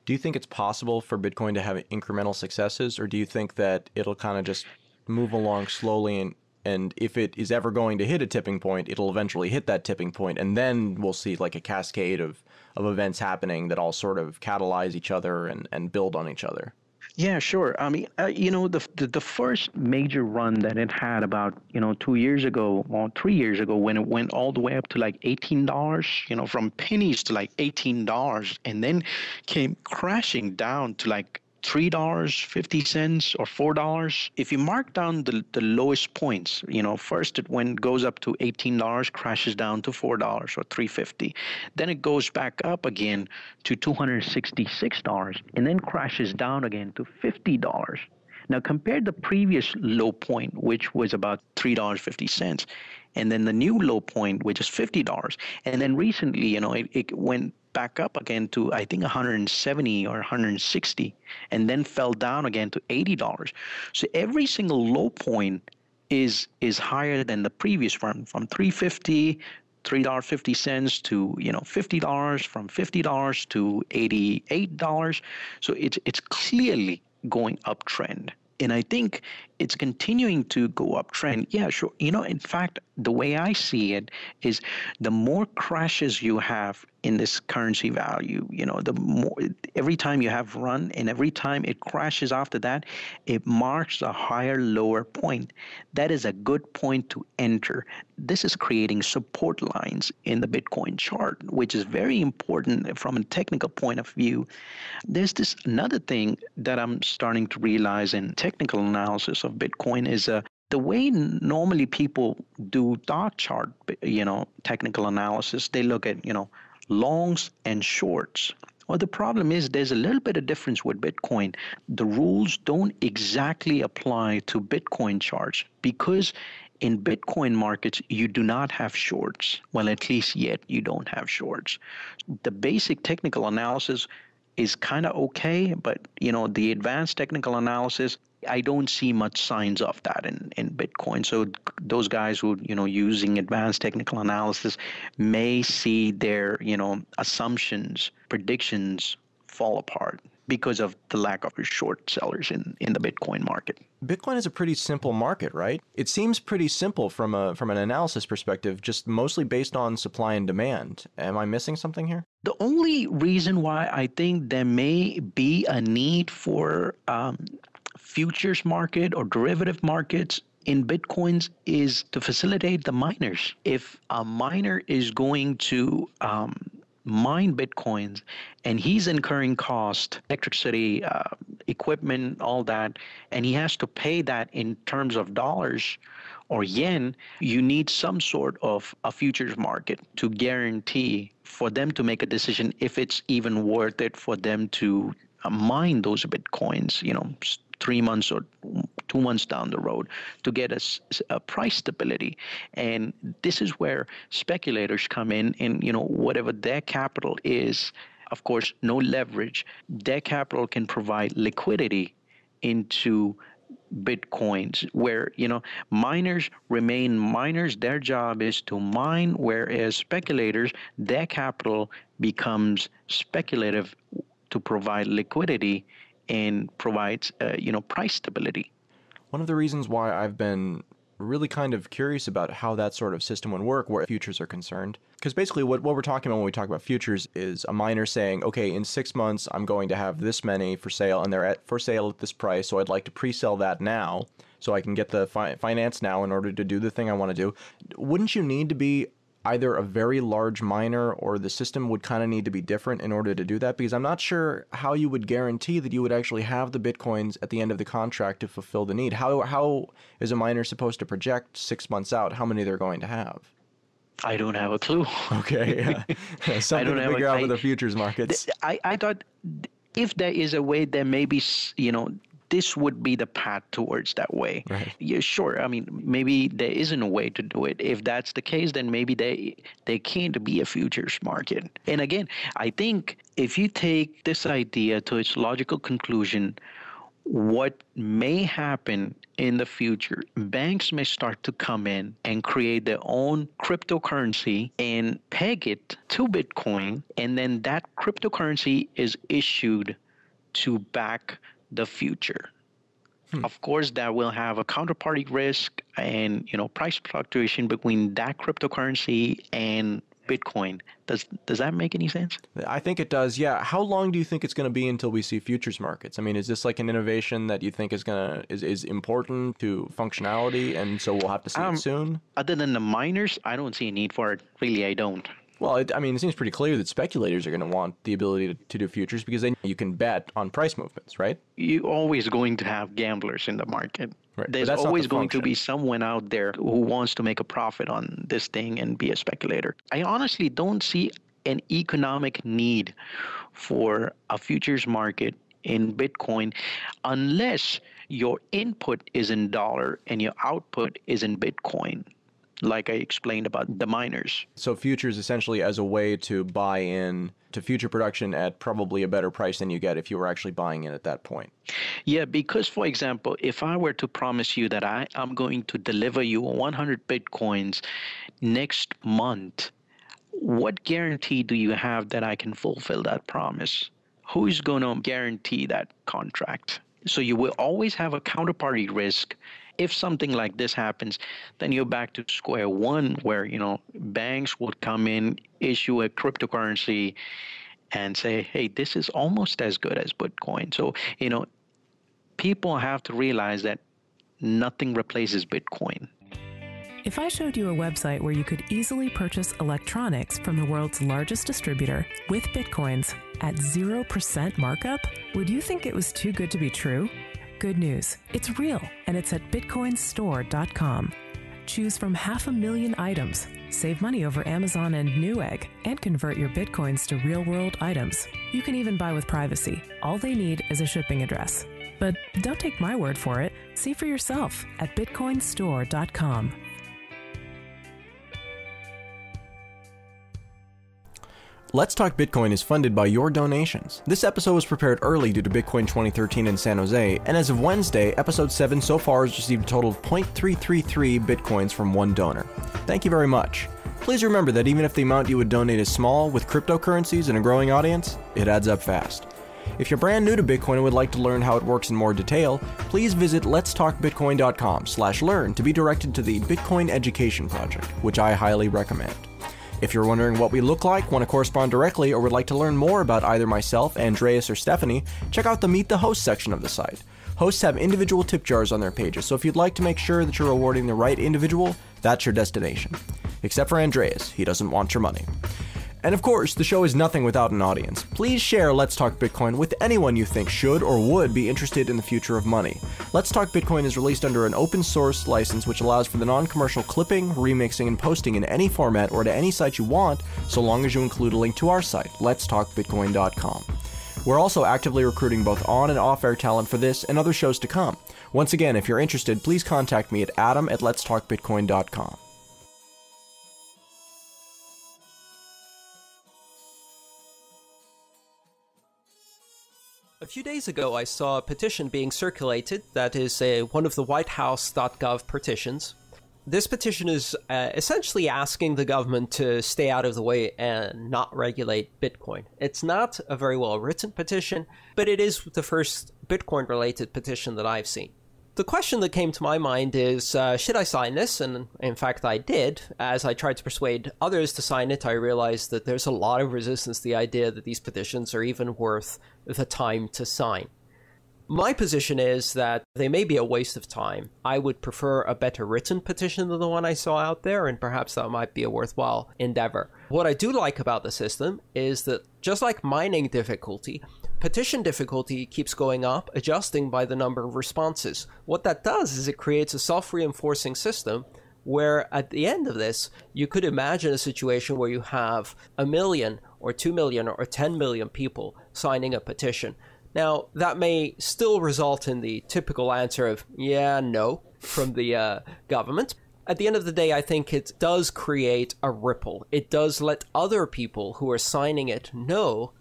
Do you think it's possible for Bitcoin to have incremental successes, or do you think that it'll kind of just move along slowly, and if it is ever going to hit a tipping point, it'll eventually hit that tipping point, and then we'll see like a cascade of events happening that all sort of catalyze each other and build on each other? Yeah, sure. I mean, the first major run that it had about, 2 years ago or 3 years ago, when it went all the way up to like $18, from pennies to like $18, and then came crashing down to like $3.50 or $4. If you mark down the lowest points, first it goes up to $18, crashes down to $4 or $3.50. Then it goes back up again to $266 and then crashes down again to $50. Now compare the previous low point, which was about $3.50, and then the new low point, which is $50. And then recently, it went back up again to, I think, 170 or 160, and then fell down again to $80. So every single low point is higher than the previous one, from $3.50, $3.50 to $50, from $50 to $88. So it's clearly going uptrend. And I think it's continuing to go uptrend. Yeah, sure. In fact, the way I see it is the more crashes you have in this currency value, the more every time you have run and every time it crashes after that, it marks a higher lower point. That is a good point to enter. This is creating support lines in the Bitcoin chart, which is very important from a technical point of view. There's this another thing that I'm starting to realize in technical analysis of Bitcoin is the way normally people do dot chart, technical analysis. They look at, longs and shorts. Well, the problem is there's a little bit of difference with Bitcoin. The rules don't exactly apply to Bitcoin charts because in Bitcoin markets, you do not have shorts. Well, at least yet you don't have shorts. The basic technical analysis is kind of okay, but the advanced technical analysis, I don't see much signs of that in Bitcoin. So those guys who using advanced technical analysis may see their assumptions, predictions fall apart because of the lack of short sellers in the Bitcoin market. Bitcoin is a pretty simple market, right? It seems pretty simple from an analysis perspective, just mostly based on supply and demand. Am I missing something here? The only reason why I think there may be a need for futures market or derivative markets in Bitcoins is to facilitate the miners. If a miner is going to mine Bitcoins and he's incurring cost, electricity, equipment, all that, and he has to pay that in terms of dollars or yen, you need some sort of a futures market to guarantee for them to make a decision if it's even worth it for them to mine those Bitcoins, 3 months or 2 months down the road to get a price stability. And this is where speculators come in and, whatever their capital is, of course, no leverage, their capital can provide liquidity into Bitcoins where, miners remain miners. Their job is to mine, whereas speculators, their capital becomes speculative to provide liquidity and provides, price stability. One of the reasons why I've been really kind of curious about how that sort of system would work where futures are concerned, because basically what we're talking about when we talk about futures is a miner saying, okay, in 6 months, I'm going to have this many for sale, and they're for sale at this price, so I'd like to pre-sell that now so I can get the finance now in order to do the thing I want to do. Wouldn't you need to be either a very large miner or the system would kind of need to be different in order to do that? Because I'm not sure how you would guarantee that you would actually have the Bitcoins at the end of the contract to fulfill the need. How is a miner supposed to project 6 months out how many they're going to have? I don't have a clue. Okay, yeah. Something to figure out with the futures markets. I thought if there is a way, there may be, this would be the path towards that way. Right. Yeah, sure. I mean, maybe there isn't a way to do it. If that's the case, then maybe they can't be a futures market. And again, I think if you take this idea to its logical conclusion, what may happen in the future, banks may start to come in and create their own cryptocurrency and peg it to Bitcoin, and then that cryptocurrency is issued to back the future. Of course, that will have a counterparty risk and price fluctuation between that cryptocurrency and Bitcoin. Does that make any sense? I think it does, yeah. How long do you think it's going to be until we see futures markets? I mean, is this like an innovation that you think is important to functionality, and so we'll have to see it soon? Other than the miners, I don't see a need for it. Really, I don't. Well, it seems pretty clear that speculators are going to want the ability to do futures because then you can bet on price movements, right? You're always going to have gamblers in the market. Right. There's always going to be someone out there who wants to make a profit on this thing and be a speculator. I honestly don't see an economic need for a futures market in Bitcoin unless your input is in dollar and your output is in Bitcoin, like I explained about the miners. So futures essentially as a way to buy in to future production at probably a better price than you get if you were actually buying in at that point. Yeah, because, for example, if I were to promise you that I'm going to deliver you 100 Bitcoins next month, what guarantee do you have that I can fulfill that promise? Who is going to guarantee that contract? So you will always have a counterparty risk. If something like this happens, then you're back to square one, where banks would come in, issue a cryptocurrency, and say, hey, this is almost as good as Bitcoin. So people have to realize that nothing replaces Bitcoin. If I showed you a website where you could easily purchase electronics from the world's largest distributor with Bitcoins at 0% markup, would you think it was too good to be true? Good news. It's real, and it's at bitcoinstore.com. Choose from 500,000 items, save money over Amazon and Newegg, and convert your Bitcoins to real-world items. You can even buy with privacy. All they need is a shipping address. But don't take my word for it. See for yourself at bitcoinstore.com. Let's Talk Bitcoin is funded by your donations. This episode was prepared early due to Bitcoin 2013 in San Jose, and as of Wednesday, episode 7 so far has received a total of 0.333 Bitcoins from one donor. Thank you very much. Please remember that even if the amount you would donate is small, with cryptocurrencies and a growing audience, it adds up fast. If you're brand new to Bitcoin and would like to learn how it works in more detail, please visit letstalkbitcoin.com/learn to be directed to the Bitcoin Education Project, which I highly recommend. If you're wondering what we look like, want to correspond directly, or would like to learn more about either myself, Andreas, or Stephanie, check out the Meet the Host section of the site. Hosts have individual tip jars on their pages, so if you'd like to make sure that you're rewarding the right individual, that's your destination. Except for Andreas, he doesn't want your money. And of course, the show is nothing without an audience. Please share Let's Talk Bitcoin with anyone you think should or would be interested in the future of money. Let's Talk Bitcoin is released under an open source license which allows for the non-commercial clipping, remixing, and posting in any format or to any site you want, so long as you include a link to our site, letstalkbitcoin.com. We're also actively recruiting both on and off-air talent for this and other shows to come. Once again, if you're interested, please contact me at adam@letstalkbitcoin.com. A few days ago, I saw a petition being circulated that is one of the whitehouse.gov petitions. This petition is essentially asking the government to stay out of the way and not regulate Bitcoin. It's not a very well-written petition, but it is the first Bitcoin-related petition that I've seen. The question that came to my mind is, should I sign this? And in fact, I did. As I tried to persuade others to sign it, I realized that there's a lot of resistance to the idea that these petitions are even worth the time to sign. My position is that they may be a waste of time. I would prefer a better written petition than the one I saw out there, and perhaps that might be a worthwhile endeavor. What I do like about the system is that, just like mining difficulty, petition difficulty keeps going up, adjusting by the number of responses. What that does is it creates a self-reinforcing system where at the end of this, you could imagine a situation where you have 1 million or 2 million or 10 million people signing a petition. Now, that may still result in the typical answer of, yeah, no, from the government. At the end of the day, I think it does create a ripple. It does let other people who are signing it know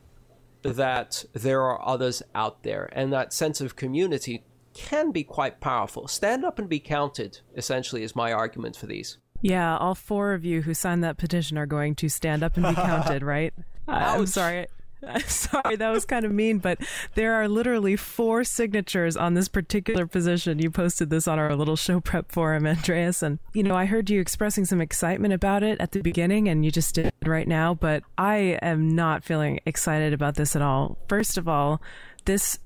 that there are others out there, and that sense of community can be quite powerful. Stand up and be counted, essentially, is my argument for these. Yeah, all 4 of you who signed that petition are going to stand up and be counted, right? I'm sorry. Sorry, that was kind of mean, but there are literally 4 signatures on this particular position. You posted this on our little show prep forum, Andreas, and I heard you expressing some excitement about it at the beginning, and you just did right now, but I am not feeling excited about this at all. First of all, these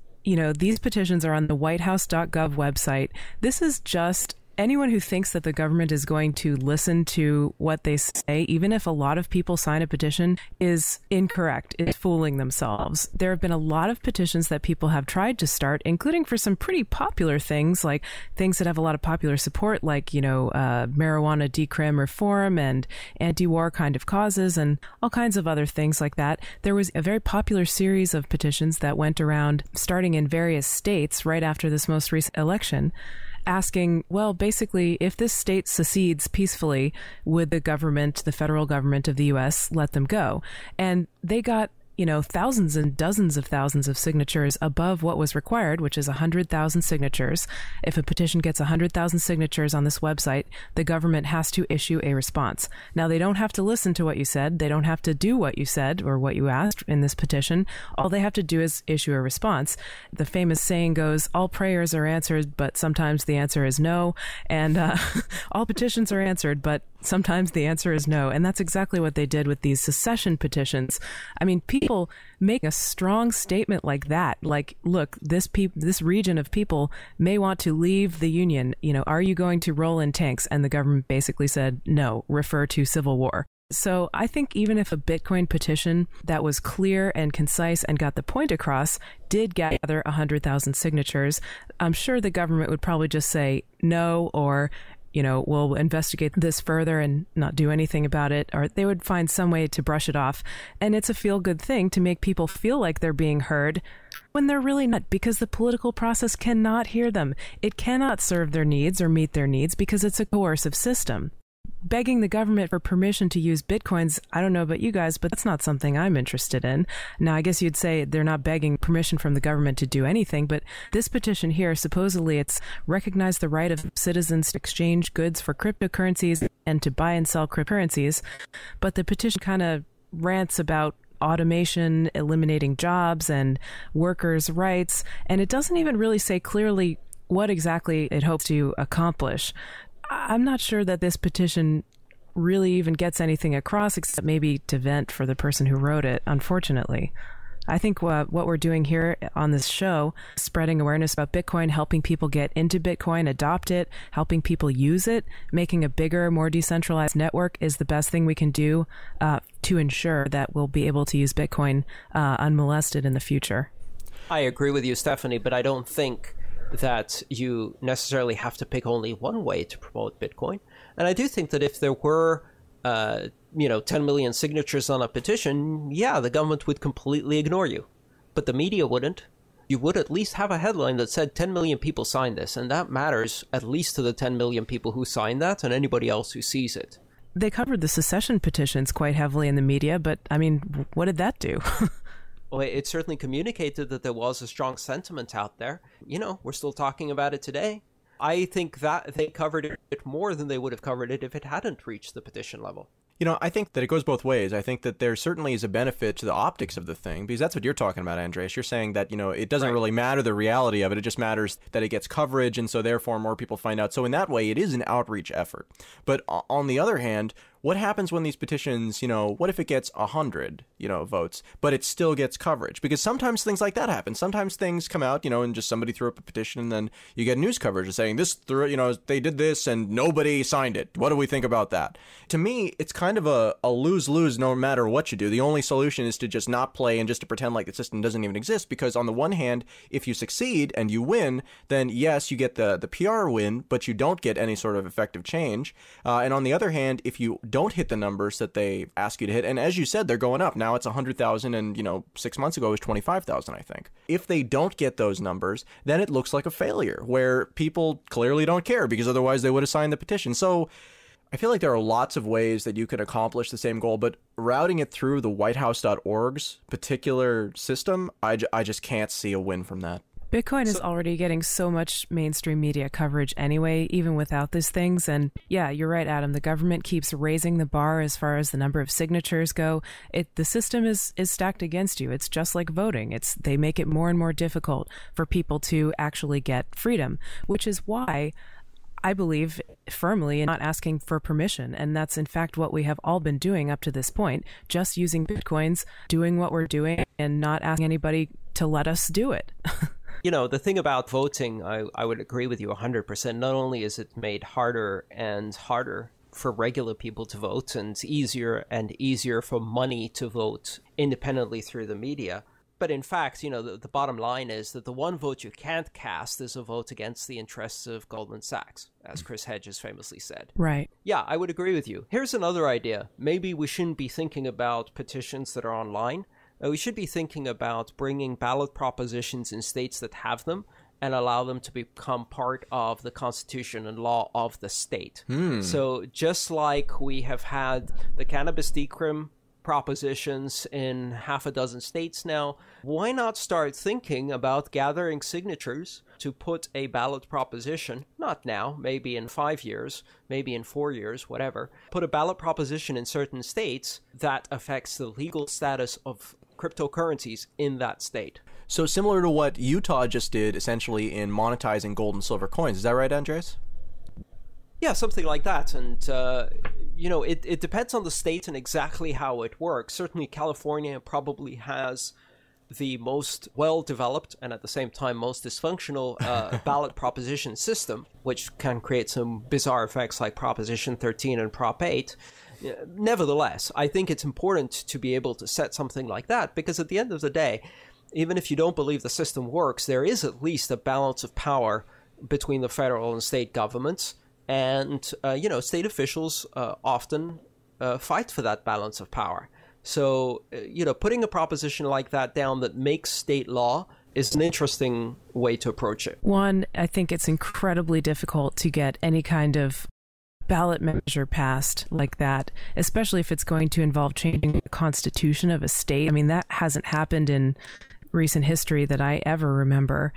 petitions are on the whitehouse.gov website. This is just anyone who thinks that the government is going to listen to what they say, even if a lot of people sign a petition, is incorrect, is fooling themselves. There have been a lot of petitions that people have tried to start, including for some pretty popular things, like things that have a lot of popular support, like, marijuana decrim reform and anti-war kind of causes and all kinds of other things like that. There was a very popular series of petitions that went around, starting in various states right after this most recent election, asking, well, basically, if this state secedes peacefully, would the federal government of the U.S. let them go? And they got thousands and dozens of thousands of signatures above what was required, which is 100,000 signatures. If a petition gets 100,000 signatures on this website, the government has to issue a response. Now, they don't have to listen to what you said. They don't have to do what you said or what you asked in this petition. All they have to do is issue a response. The famous saying goes, all prayers are answered, but sometimes the answer is no. And all petitions are answered, but sometimes the answer is no. And that's exactly what they did with these secession petitions. I mean, people make a strong statement like that. Like, look, this region of people may want to leave the Union. Are you going to roll in tanks? And the government basically said, no, refer to civil war. So I think even if a Bitcoin petition that was clear and concise and got the point across did gather 100,000 signatures, I'm sure the government would probably just say no, or we'll investigate this further and not do anything about it, or they would find some way to brush it off. And it's a feel-good thing to make people feel like they're being heard when they're really not, because the political process cannot hear them. It cannot serve their needs or meet their needs because it's a coercive system. Begging the government for permission to use Bitcoins, I don't know about you guys, but that's not something I'm interested in. Now, I guess you'd say they're not begging permission from the government to do anything, but this petition here, supposedly it's recognized the right of citizens to exchange goods for cryptocurrencies and to buy and sell cryptocurrencies. But the petition kind of rants about automation, eliminating jobs and workers' rights, and it doesn't even really say clearly what exactly it hopes to accomplish. I'm not sure that this petition really even gets anything across, except maybe to vent for the person who wrote it, unfortunately. I think what we're doing here on this show, spreading awareness about Bitcoin, helping people get into Bitcoin, adopt it, helping people use it, making a bigger, more decentralized network is the best thing we can do to ensure that we'll be able to use Bitcoin unmolested in the future. I agree with you, Stephanie, but I don't think that you necessarily have to pick only one way to promote Bitcoin. And I do think that if there were, 10 million signatures on a petition, yeah, the government would completely ignore you. But the media wouldn't. You would at least have a headline that said 10 million people signed this, and that matters at least to the 10 million people who signed that and anybody else who sees it. They covered the secession petitions quite heavily in the media, but, I mean, what did that do? Well, it certainly communicated that there was a strong sentiment out there. We're still talking about it today. I think that they covered it more than they would have covered it if it hadn't reached the petition level. I think that it goes both ways. I think that there certainly is a benefit to the optics of the thing, because that's what you're talking about, Andreas. You're saying that, it doesn't really matter the reality of it. It just matters that it gets coverage, and so therefore more people find out. So in that way, it is an outreach effort. But on the other hand, what happens when these petitions, what if it gets 100, votes, but it still gets coverage? Because sometimes things like that happen. Sometimes things come out, and just somebody threw up a petition, and then you get news coverage saying they did this and nobody signed it. What do we think about that? To me, it's kind of a lose-lose no matter what you do. The only solution is to just not play and just to pretend like the system doesn't even exist, because on the one hand, if you succeed and you win, then yes, you get the PR win, but you don't get any sort of effective change. And on the other hand, if you don't hit the numbers that they ask you to hit, and as you said, they're going up. Now it's 100,000, and 6 months ago it was 25,000, I think. If they don't get those numbers, then it looks like a failure, where people clearly don't care, because otherwise they would have signed the petition. So I feel like there are lots of ways that you can accomplish the same goal, but routing it through the whitehouse.org's particular system, I just can't see a win from that. Bitcoin is already getting so much mainstream media coverage anyway, even without these things. And yeah, you're right, Adam. The government keeps raising the bar as far as the number of signatures go. The system is stacked against you. It's just like voting. They make it more and more difficult for people to actually get freedom, which is why I believe firmly in not asking for permission. And that's in fact what we have all been doing up to this point, just using Bitcoins, doing what we're doing, and not asking anybody to let us do it. The thing about voting, I would agree with you 100%. Not only is it made harder and harder for regular people to vote, and easier for money to vote independently through the media, but in fact, the bottom line is that the one vote you can't cast is a vote against the interests of Goldman Sachs, as Chris Hedges famously said. Right. Yeah, I would agree with you. Here's another idea. Maybe we shouldn't be thinking about petitions that are online. We should be thinking about bringing ballot propositions in states that have them and allow them to become part of the constitution and law of the state. So just like we have had the cannabis decrim propositions in half a dozen states now. Why not start thinking about gathering signatures to put a ballot proposition, not now, maybe in 5 years, maybe in 4 years, whatever, put a ballot proposition in certain states that affects the legal status of cryptocurrencies in that state. So similar to what Utah just did, essentially, in monetizing gold and silver coins. Is that right, Andres? Yeah, something like that. And, it depends on the state and exactly how it works. Certainly California probably has the most well-developed and at the same time most dysfunctional ballot proposition system, which can create some bizarre effects like Proposition 13 and Prop 8. Nevertheless, I think it's important to be able to set something like that, because at the end of the day, even if you don't believe the system works, there is at least a balance of power between the federal and state governments. And, state officials often fight for that balance of power. So, putting a proposition like that down that makes state law is an interesting way to approach it. One, I think it's incredibly difficult to get any kind of ballot measure passed like that, especially if it's going to involve changing the constitution of a state. I mean, that hasn't happened in recent history that I ever remember.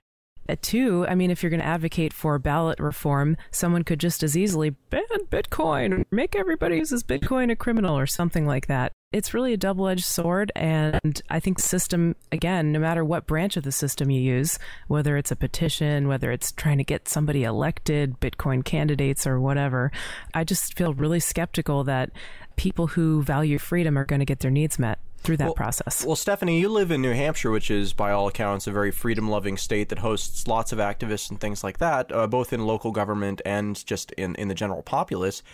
Two, I mean, if you're going to advocate for ballot reform, someone could just as easily ban Bitcoin, make everybody who uses Bitcoin a criminal or something like that. It's really a double-edged sword, and I think the system, again, no matter what branch of the system you use, whether it's a petition, whether it's trying to get somebody elected, Bitcoin candidates or whatever, I just feel really skeptical that people who value freedom are going to get their needs met through that process. Well, Stephanie, you live in New Hampshire, which is, by all accounts, a very freedom-loving state that hosts lots of activists and things like that, both in local government and just in the general populace.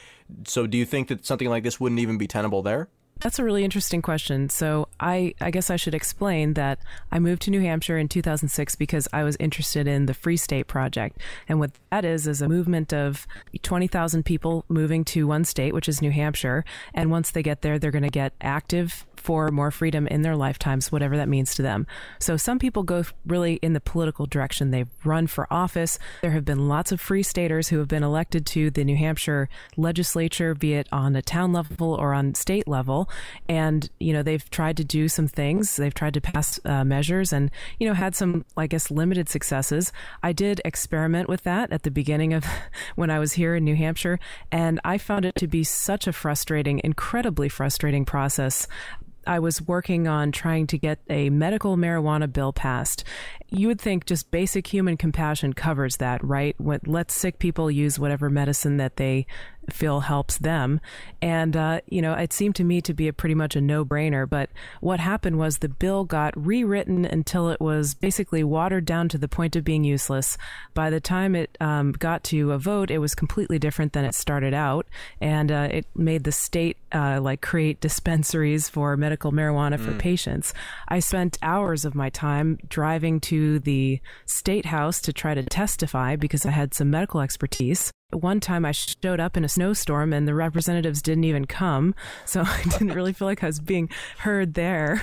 So do you think that something like this wouldn't even be tenable there? That's a really interesting question. So I guess I should explain that I moved to New Hampshire in 2006 because I was interested in the Free State Project. And what that is a movement of 20,000 people moving to one state, which is New Hampshire. And once they get there, they're going to get active for more freedom in their lifetimes, whatever that means to them. So some people go really in the political direction. They've run for office. There have been lots of free staters who have been elected to the New Hampshire legislature, be it on a town level or on state level. And, they've tried to do some things. They've tried to pass measures and, had some, I guess, limited successes. I did experiment with that at the beginning of when I was here in New Hampshire. And I found it to be such a frustrating, incredibly frustrating process. I was working on trying to get a medical marijuana bill passed. You would think just basic human compassion covers that, right? Let sick people use whatever medicine that they feel helps them. And, it seemed to me to be pretty much a no-brainer. But what happened was the bill got rewritten until it was basically watered down to the point of being useless. By the time it got to a vote, it was completely different than it started out. And it made the state create dispensaries for medical marijuana for patients. I spent hours of my time driving to the state house to try to testify because I had some medical expertise. One time I showed up in a snowstorm and the representatives didn't even come, so I didn't really feel like I was being heard there.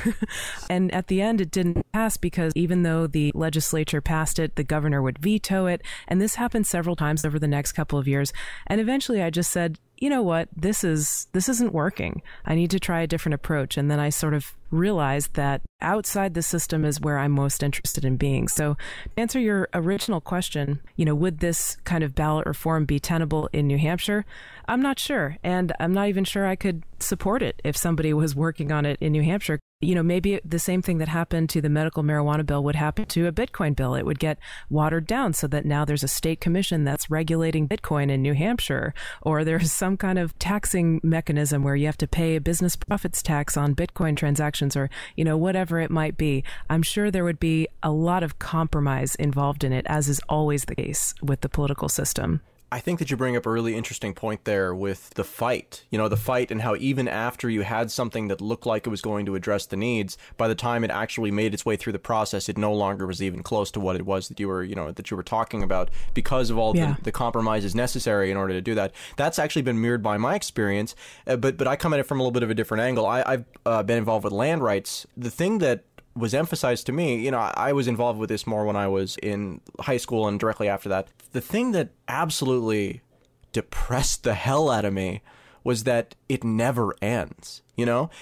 And at the end, it didn't pass because even though the legislature passed it, the governor would veto it. And this happened several times over the next couple of years. And eventually I just said, you know what, this isn't working. I need to try a different approach. And then I sort of realized that outside the system is where I'm most interested in being. So to answer your original question, would this kind of ballot reform be tenable in New Hampshire? I'm not sure. And I'm not even sure I could support it if somebody was working on it in New Hampshire. Maybe the same thing that happened to the medical marijuana bill would happen to a Bitcoin bill. It would get watered down so that now there's a state commission that's regulating Bitcoin in New Hampshire, or there's some kind of taxing mechanism where you have to pay a business profits tax on Bitcoin transactions or, whatever it might be. I'm sure there would be a lot of compromise involved in it, as is always the case with the political system. I think that you bring up a really interesting point there with the fight, the fight and how even after you had something that looked like it was going to address the needs, by the time it actually made its way through the process, it no longer was even close to what it was that you were talking about because of all the compromises necessary in order to do that. That's actually been mirrored by my experience, but I come at it from a little bit of a different angle. I've been involved with land rights. The thing that was emphasized to me, I was involved with this more when I was in high school and directly after that. The thing that absolutely depressed the hell out of me was that it never ends.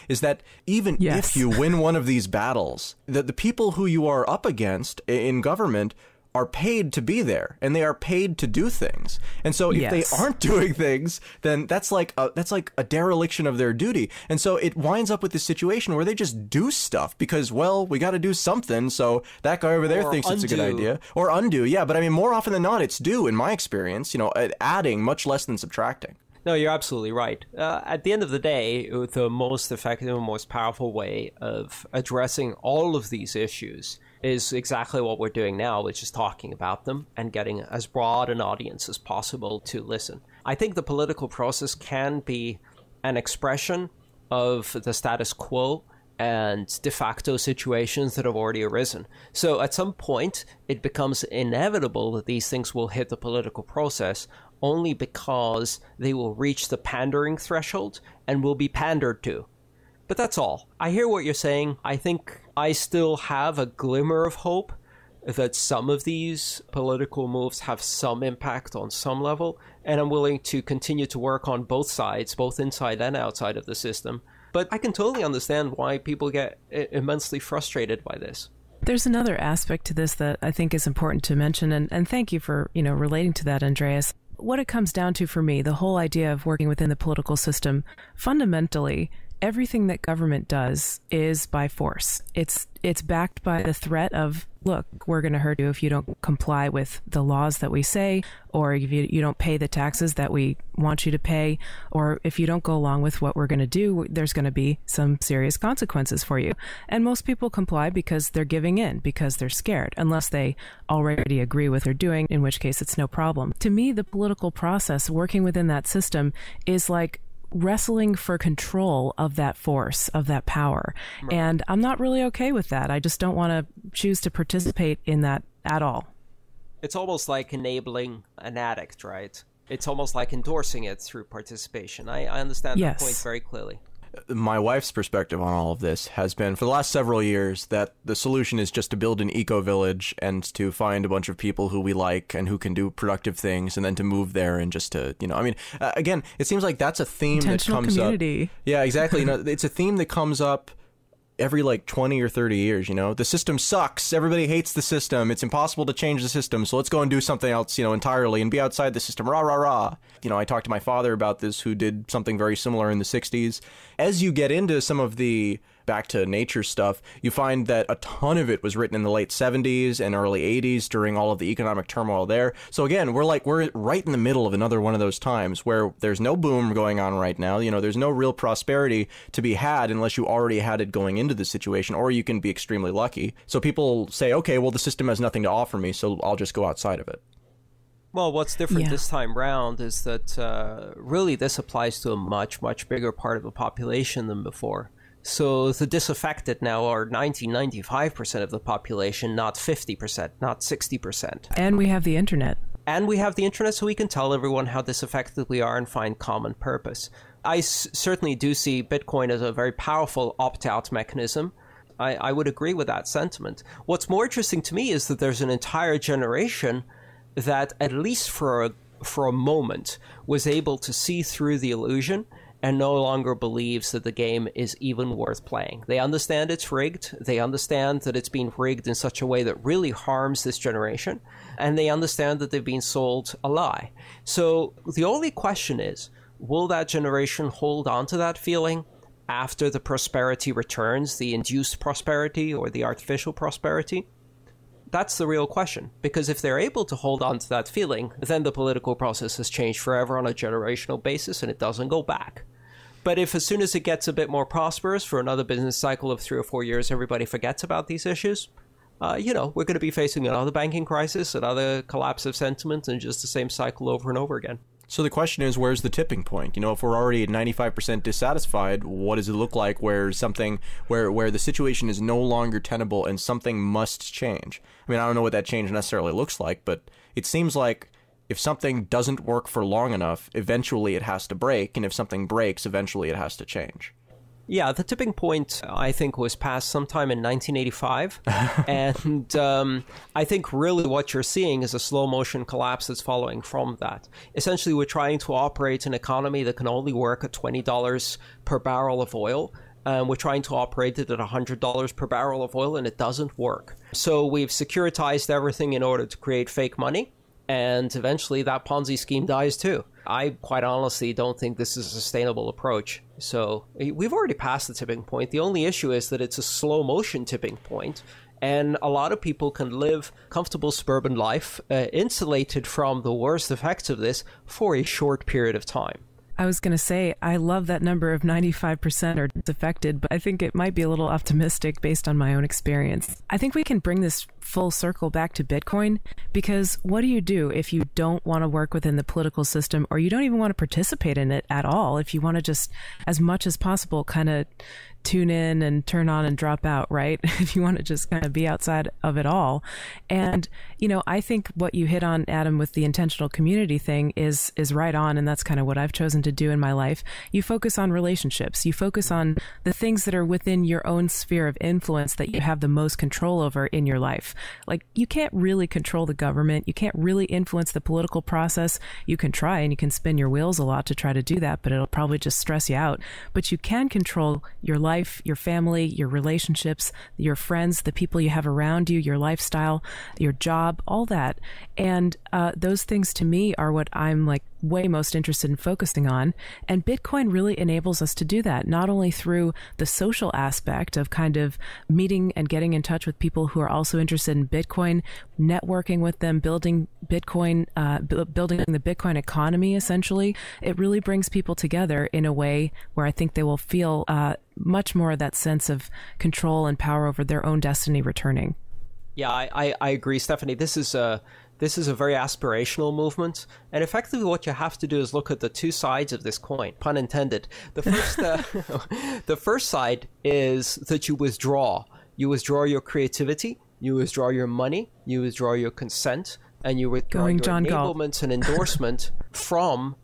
Is that even Yes. if you win one of these battles, that the people who you are up against in government are paid to be there, and they are paid to do things. And so if they Yes. aren't doing things, then that's like a dereliction of their duty. And so it winds up with this situation where they just do stuff because, well, we got to do something. So that guy over there Or thinks it's a good undo. idea. Or undo. Yeah. But I mean, more often than not, it's do in my experience, adding much less than subtracting. No, you're absolutely right. At the end of the day, the most effective and most powerful way of addressing all of these issues is exactly what we're doing now, which is talking about them and getting as broad an audience as possible to listen. I think the political process can be an expression of the status quo and de facto situations that have already arisen. So at some point, it becomes inevitable that these things will hit the political process only because they will reach the pandering threshold and will be pandered to. But that's all. I hear what you're saying. I think I still have a glimmer of hope that some of these political moves have some impact on some level, and I'm willing to continue to work on both sides, both inside and outside of the system. But I can totally understand why people get immensely frustrated by this. There's another aspect to this that I think is important to mention, and thank you for, relating to that, Andreas. What it comes down to for me, the whole idea of working within the political system, fundamentally, everything that government does is by force. It's backed by the threat of, look, we're going to hurt you if you don't comply with the laws that we say, or if you don't pay the taxes that we want you to pay, or if you don't go along with what we're going to do, there's going to be some serious consequences for you. And most people comply because they're giving in, because they're scared, unless they already agree with what they're doing, in which case it's no problem. To me, the political process, working within that system, is like wrestling for control of that force, of that power. Right. And I'm not really okay with that. I just don't want to choose to participate in that at all. It's almost like enabling an addict, right? It's almost like endorsing it through participation. I understand that point very clearly. My wife's perspective on all of this has been, for the last several years, that the solution is just to build an eco-village and to find a bunch of people who we like and who can do productive things, and then to move there and just to, again, it seems like that's a theme that comes community. up. Yeah, exactly. It's a theme that comes up every 20 or 30 years. The system sucks. Everybody hates the system. It's impossible to change the system. So let's go and do something else, entirely and be outside the system. Rah, rah, rah. I talked to my father about this, who did something very similar in the 60s. As you get into some of the back to nature stuff, you find that a ton of it was written in the late 70s and early 80s during all of the economic turmoil there. So again, we're right in the middle of another one of those times where there's no boom going on right now. There's no real prosperity to be had unless you already had it going into the situation, or you can be extremely lucky. So people say, okay, well, the system has nothing to offer me, so I'll just go outside of it. Well, what's different this time round is that really this applies to a much, much bigger part of the population than before. So the disaffected now are 95% of the population, not 50%, not 60%. And we have the internet. And we have the internet, so we can tell everyone how disaffected we are and find common purpose. I certainly do see Bitcoin as a very powerful opt-out mechanism. I would agree with that sentiment. What's more interesting to me is that there's an entire generation that, at least for a moment, was able to see through the illusion and no longer believes that the game is even worth playing. They understand it's rigged. They understand that it's been rigged in such a way that really harms this generation. And they understand that they've been sold a lie. So the only question is, will that generation hold on to that feeling after the prosperity returns, the induced prosperity or the artificial prosperity? That's the real question. Because if they're able to hold on to that feeling, then the political process has changed forever on a generational basis and it doesn't go back. But if as soon as it gets a bit more prosperous for another business cycle of 3 or 4 years, everybody forgets about these issues, we're going to be facing another banking crisis, another collapse of sentiment, and just the same cycle over and over again. So the question is, where's the tipping point? If we're already at 95% dissatisfied, what does it look like where the situation is no longer tenable and something must change? I mean, I don't know what that change necessarily looks like, but it seems like if something doesn't work for long enough, eventually it has to break, and if something breaks, eventually it has to change. Yeah, the tipping point, I think, was passed sometime in 1985. And I think really what you're seeing is a slow motion collapse that's following from that. Essentially, we're trying to operate an economy that can only work at $20 per barrel of oil. We're trying to operate it at $100 per barrel of oil, and it doesn't work. So we've securitized everything in order to create fake money. And eventually that Ponzi scheme dies too. I quite honestly don't think this is a sustainable approach. So we've already passed the tipping point. The only issue is that it's a slow motion tipping point, and a lot of people can live comfortable suburban life insulated from the worst effects of this for a short period of time. I was going to say, I love that number of 95% are disaffected, but I think it might be a little optimistic based on my own experience. I think we can bring this full circle back to Bitcoin, because what do you do if you don't want to work within the political system, or you don't even want to participate in it at all? If you want to just, as much as possible, kind of tune in and turn on and drop out, right? If you want to just kind of be outside of it all. And, you know, I think what you hit on, Adam, with the intentional community thing is right on. And that's kind of what I've chosen to do in my life. You focus on relationships. You focus on the things that are within your own sphere of influence that you have the most control over in your life. Like, you can't really control the government. You can't really influence the political process. You can try, and you can spin your wheels a lot to try to do that, but it'll probably just stress you out. But you can control your life, your family, your relationships, your friends, the people you have around you, your lifestyle, your job, all that. And those things to me are what I'm like way most interested in focusing on. And Bitcoin really enables us to do that, not only through the social aspect of kind of meeting and getting in touch with people who are also interested in Bitcoin, networking with them, building Bitcoin, building the Bitcoin economy, essentially. It really brings people together in a way where I think they will feel much more of that sense of control and power over their own destiny returning. Yeah, I agree, Stephanie. This is a very aspirational movement, and effectively what you have to do is look at the two sides of this coin, pun intended. The first, the first side is that you withdraw. You withdraw your creativity, you withdraw your money, you withdraw your consent, and you withdraw your enablement and endorsement from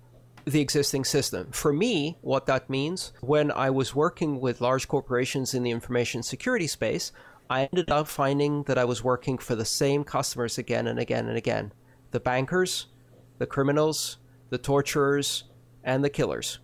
the existing system. For me, what that means, when I was working with large corporations in the information security space, I ended up finding that I was working for the same customers again and again and again. The bankers, the criminals, the torturers, and the killers.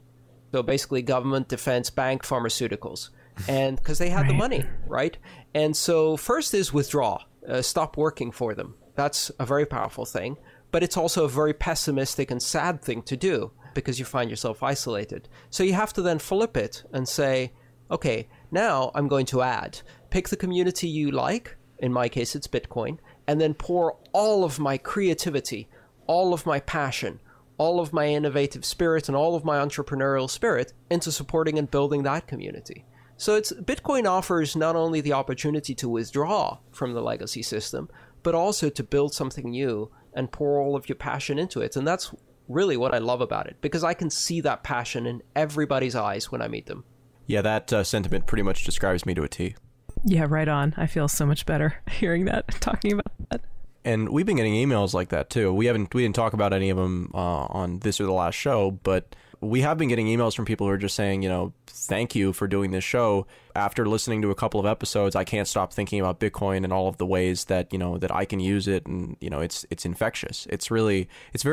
So basically government, defense, bank, pharmaceuticals. And because they had the money, right? And so first is withdraw, stop working for them. That's a very powerful thing, but it's also a very pessimistic and sad thing to do because you find yourself isolated. So you have to then flip it and say, okay, now I'm going to add. Pick the community you like, in my case it's Bitcoin, and then pour all of my creativity, all of my passion, all of my innovative spirit, and all of my entrepreneurial spirit into supporting and building that community. So Bitcoin offers not only the opportunity to withdraw from the legacy system, but also to build something new and pour all of your passion into it. And that's really what I love about it, because I can see that passion in everybody's eyes when I meet them. Yeah, that sentiment pretty much describes me to a T. Yeah, right on. I feel so much better hearing that, talking about that. And we've been getting emails like that too. We didn't talk about any of them on this or the last show, but we have been getting emails from people who are just saying, you know, thank you for doing this show. After listening to a couple of episodes, I can't stop thinking about Bitcoin and all of the ways that, you know, that I can use it. And, you know, it's infectious. It's very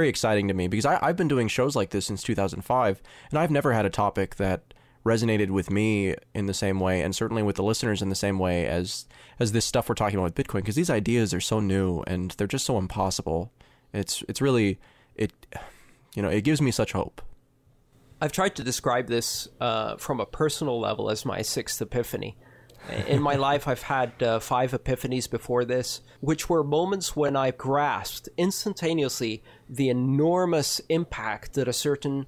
exciting to me because I've been doing shows like this since 2005, and I've never had a topic that resonated with me in the same way, and certainly with the listeners in the same way as this stuff we're talking about with Bitcoin, because these ideas are so new and they're just so impossible. It's really, it gives me such hope. I've tried to describe this from a personal level as my sixth epiphany. In my life, I've had 5 epiphanies before this, which were moments when I grasped instantaneously the enormous impact that a certain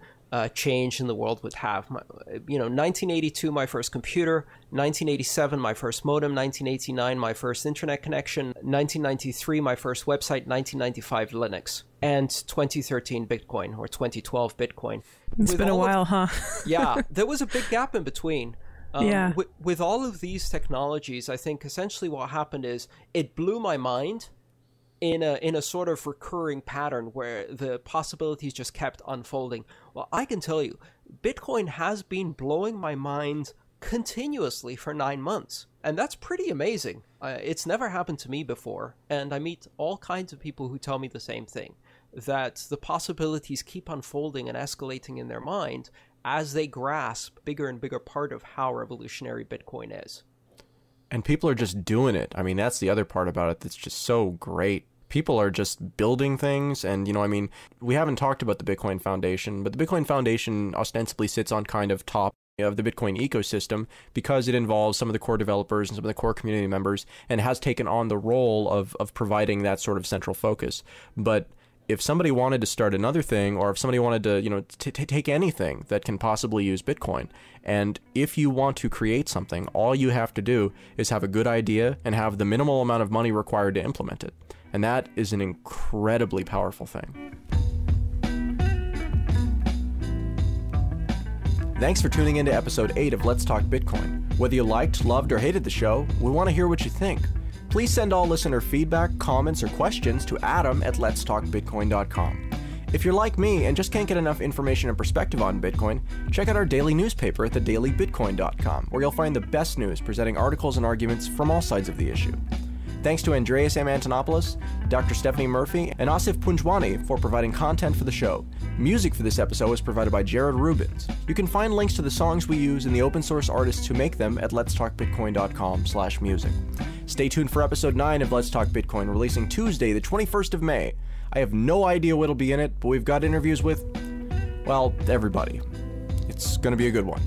change in the world would have. 1982, my first computer, 1987, my first modem, 1989, my first internet connection, 1993, my first website, 1995, Linux, and 2013, Bitcoin, or 2012, Bitcoin. It's been a while, huh? Yeah, there was a big gap in between. With all of these technologies, I think essentially what happened is it blew my mind in a sort of recurring pattern where the possibilities just kept unfolding. Well, I can tell you, Bitcoin has been blowing my mind continuously for 9 months. And that's pretty amazing. It's never happened to me before, and I meet all kinds of people who tell me the same thing, that the possibilities keep unfolding and escalating in their mind as they grasp bigger and bigger part of how revolutionary Bitcoin is. And people are just doing it. I mean, that's the other part about it that's just so great. People are just building things. And, we haven't talked about the Bitcoin Foundation, but the Bitcoin Foundation ostensibly sits on kind of top of the Bitcoin ecosystem because it involves some of the core developers and some of the core community members and has taken on the role of providing that sort of central focus. But if somebody wanted to start another thing, or if somebody wanted to, take anything that can possibly use Bitcoin, and if you want to create something, all you have to do is have a good idea and have the minimal amount of money required to implement it. And that is an incredibly powerful thing. Thanks for tuning into episode 8 of Let's Talk Bitcoin. Whether you liked, loved, or hated the show, we want to hear what you think. Please send all listener feedback, comments, or questions to adam@letstalkbitcoin.com. If you're like me and just can't get enough information and perspective on Bitcoin, check out our daily newspaper at thedailybitcoin.com, where you'll find the best news presenting articles and arguments from all sides of the issue. Thanks to Andreas M. Antonopoulos, Dr. Stephanie Murphy, and Asif Punjwani for providing content for the show. Music for this episode was provided by Jared Rubens. You can find links to the songs we use and the open source artists who make them at letstalkbitcoin.com/music. Stay tuned for episode 9 of Let's Talk Bitcoin, releasing Tuesday, the 21st of May. I have no idea what'll be in it, but we've got interviews with, well, everybody. It's going to be a good one.